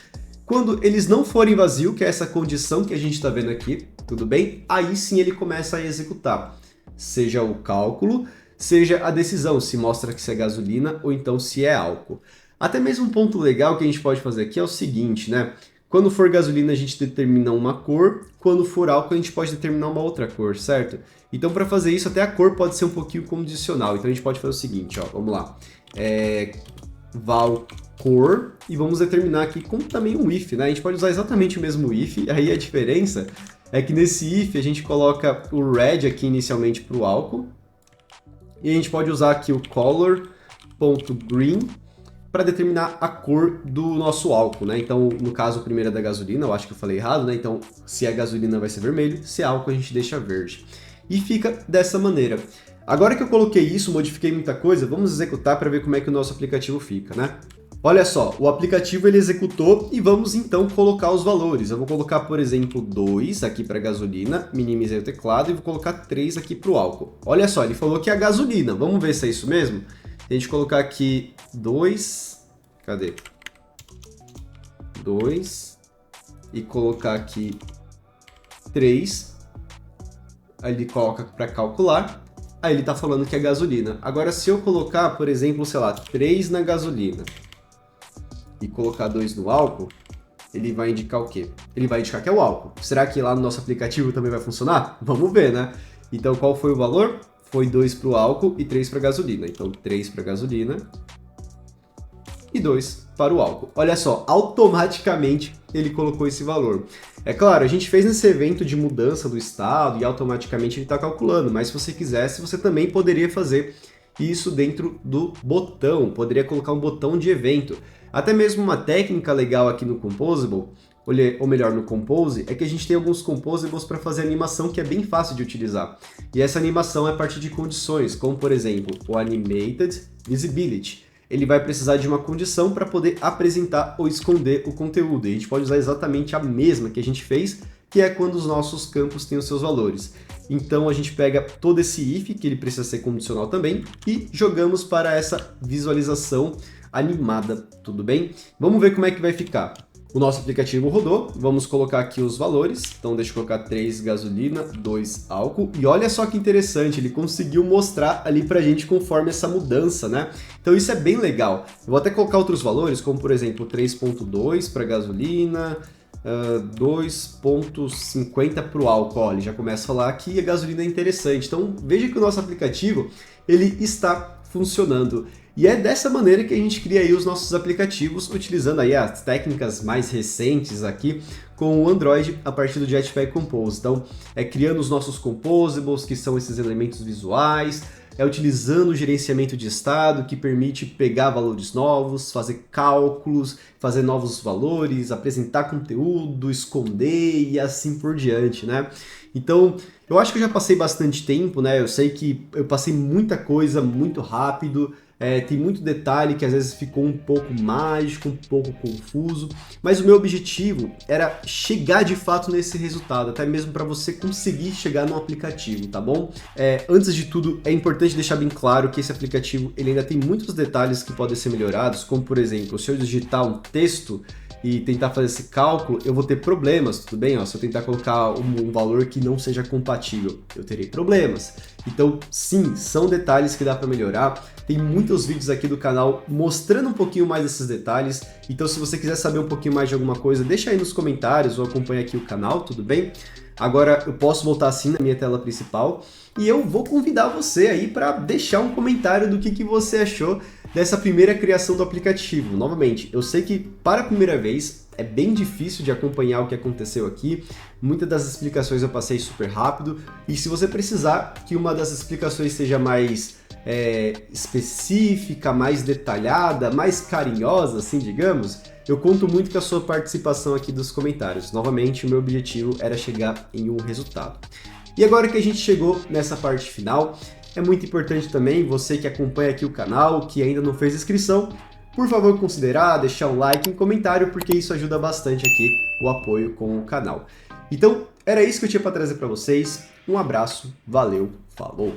Quando eles não forem vazio, que é essa condição que a gente está vendo aqui, tudo bem? Aí sim ele começa a executar, seja o cálculo, seja a decisão, se mostra que se é gasolina ou então se é álcool. Até mesmo um ponto legal que a gente pode fazer aqui é o seguinte, né? Quando for gasolina, a gente determina uma cor, quando for álcool, a gente pode determinar uma outra cor, certo? Então, para fazer isso, até a cor pode ser um pouquinho condicional. Então, a gente pode fazer o seguinte, ó, vamos lá. Val cor, e vamos determinar aqui como também um if, né? A gente pode usar exatamente o mesmo if, aí a diferença é que nesse if a gente coloca o red aqui inicialmente para o álcool, e a gente pode usar aqui o color.green para determinar a cor do nosso álcool, né? Então, no caso, o primeiro é da gasolina, eu acho que eu falei errado, né? Então, se é gasolina vai ser vermelho, se é álcool a gente deixa verde. E fica dessa maneira. Agora que eu coloquei isso, modifiquei muita coisa, vamos executar para ver como é que o nosso aplicativo fica, né? Olha só, o aplicativo ele executou e vamos então colocar os valores. Eu vou colocar, por exemplo, 2 aqui para gasolina, minimizei o teclado e vou colocar 3 aqui para o álcool. Olha só, ele falou que é a gasolina, vamos ver se é isso mesmo? Se a gente colocar aqui 2, cadê? 2 e colocar aqui 3, aí ele coloca para calcular, aí ele está falando que é gasolina. Agora se eu colocar, por exemplo, sei lá, 3 na gasolina e colocar 2 no álcool, ele vai indicar o quê? Ele vai indicar que é o álcool. Será que lá no nosso aplicativo também vai funcionar? Vamos ver, né? Então qual foi o valor? Foi 2 para o álcool e 3 para a gasolina. Então 3 para a gasolina e 2 para o álcool. Olha só, automaticamente ele colocou esse valor. É claro, a gente fez nesse evento de mudança do estado e automaticamente ele está calculando, mas se você quisesse, você também poderia fazer isso dentro do botão, poderia colocar um botão de evento. Até mesmo uma técnica legal aqui no Composable, ou melhor, no Compose, é que a gente tem alguns Composables para fazer animação que é bem fácil de utilizar. E essa animação é a partir de condições, como por exemplo, o Animated Visibility. ele vai precisar de uma condição para poder apresentar ou esconder o conteúdo. E a gente pode usar exatamente a mesma que a gente fez, que é quando os nossos campos têm os seus valores. Então a gente pega todo esse if, que ele precisa ser condicional também, e jogamos para essa visualização animada, tudo bem? Vamos ver como é que vai ficar. O nosso aplicativo rodou, vamos colocar aqui os valores, então deixa eu colocar 3 gasolina, 2 álcool, e olha só que interessante, ele conseguiu mostrar ali pra gente conforme essa mudança, né? Então isso é bem legal. Eu vou até colocar outros valores, como por exemplo 3.2 para gasolina, 2.50 para o álcool. Olha, ele já começa a falar que a gasolina é interessante. Então veja que o nosso aplicativo ele está funcionando. E é dessa maneira que a gente cria aí os nossos aplicativos, utilizando aí as técnicas mais recentes aqui com o Android a partir do Jetpack Compose. Então, criando os nossos composables, que são esses elementos visuais, utilizando o gerenciamento de estado, que permite pegar valores novos, fazer cálculos, fazer novos valores, apresentar conteúdo, esconder e assim por diante, né? Então, eu acho que eu já passei bastante tempo, né? Eu sei que eu passei muita coisa muito rápido, tem muito detalhe que às vezes ficou um pouco mágico, um pouco confuso, mas o meu objetivo era chegar de fato nesse resultado, até mesmo para você conseguir chegar no aplicativo, tá bom? Antes de tudo, é importante deixar bem claro que esse aplicativo ele ainda tem muitos detalhes que podem ser melhorados, como por exemplo, se eu digitar um texto e tentar fazer esse cálculo, eu vou ter problemas, tudo bem? Ó, se eu tentar colocar um valor que não seja compatível, eu terei problemas. Então, sim, são detalhes que dá para melhorar. Tem muitos vídeos aqui do canal mostrando um pouquinho mais desses detalhes. Então, se você quiser saber um pouquinho mais de alguma coisa, deixa aí nos comentários ou acompanha aqui o canal, tudo bem? Agora, eu posso voltar assim na minha tela principal e eu vou convidar você aí para deixar um comentário do que você achou dessa primeira criação do aplicativo. Novamente, eu sei que para a primeira vez é bem difícil de acompanhar o que aconteceu aqui, muitas das explicações eu passei super rápido, e se você precisar que uma das explicações seja mais específica, mais detalhada, mais carinhosa, assim, digamos, eu conto muito com a sua participação aqui dos comentários. Novamente, o meu objetivo era chegar em um resultado. E agora que a gente chegou nessa parte final, é muito importante também você que acompanha aqui o canal, que ainda não fez inscrição, por favor considerar, deixar um like e um comentário, porque isso ajuda bastante aqui o apoio com o canal. Então, era isso que eu tinha para trazer para vocês. Um abraço, valeu, falou!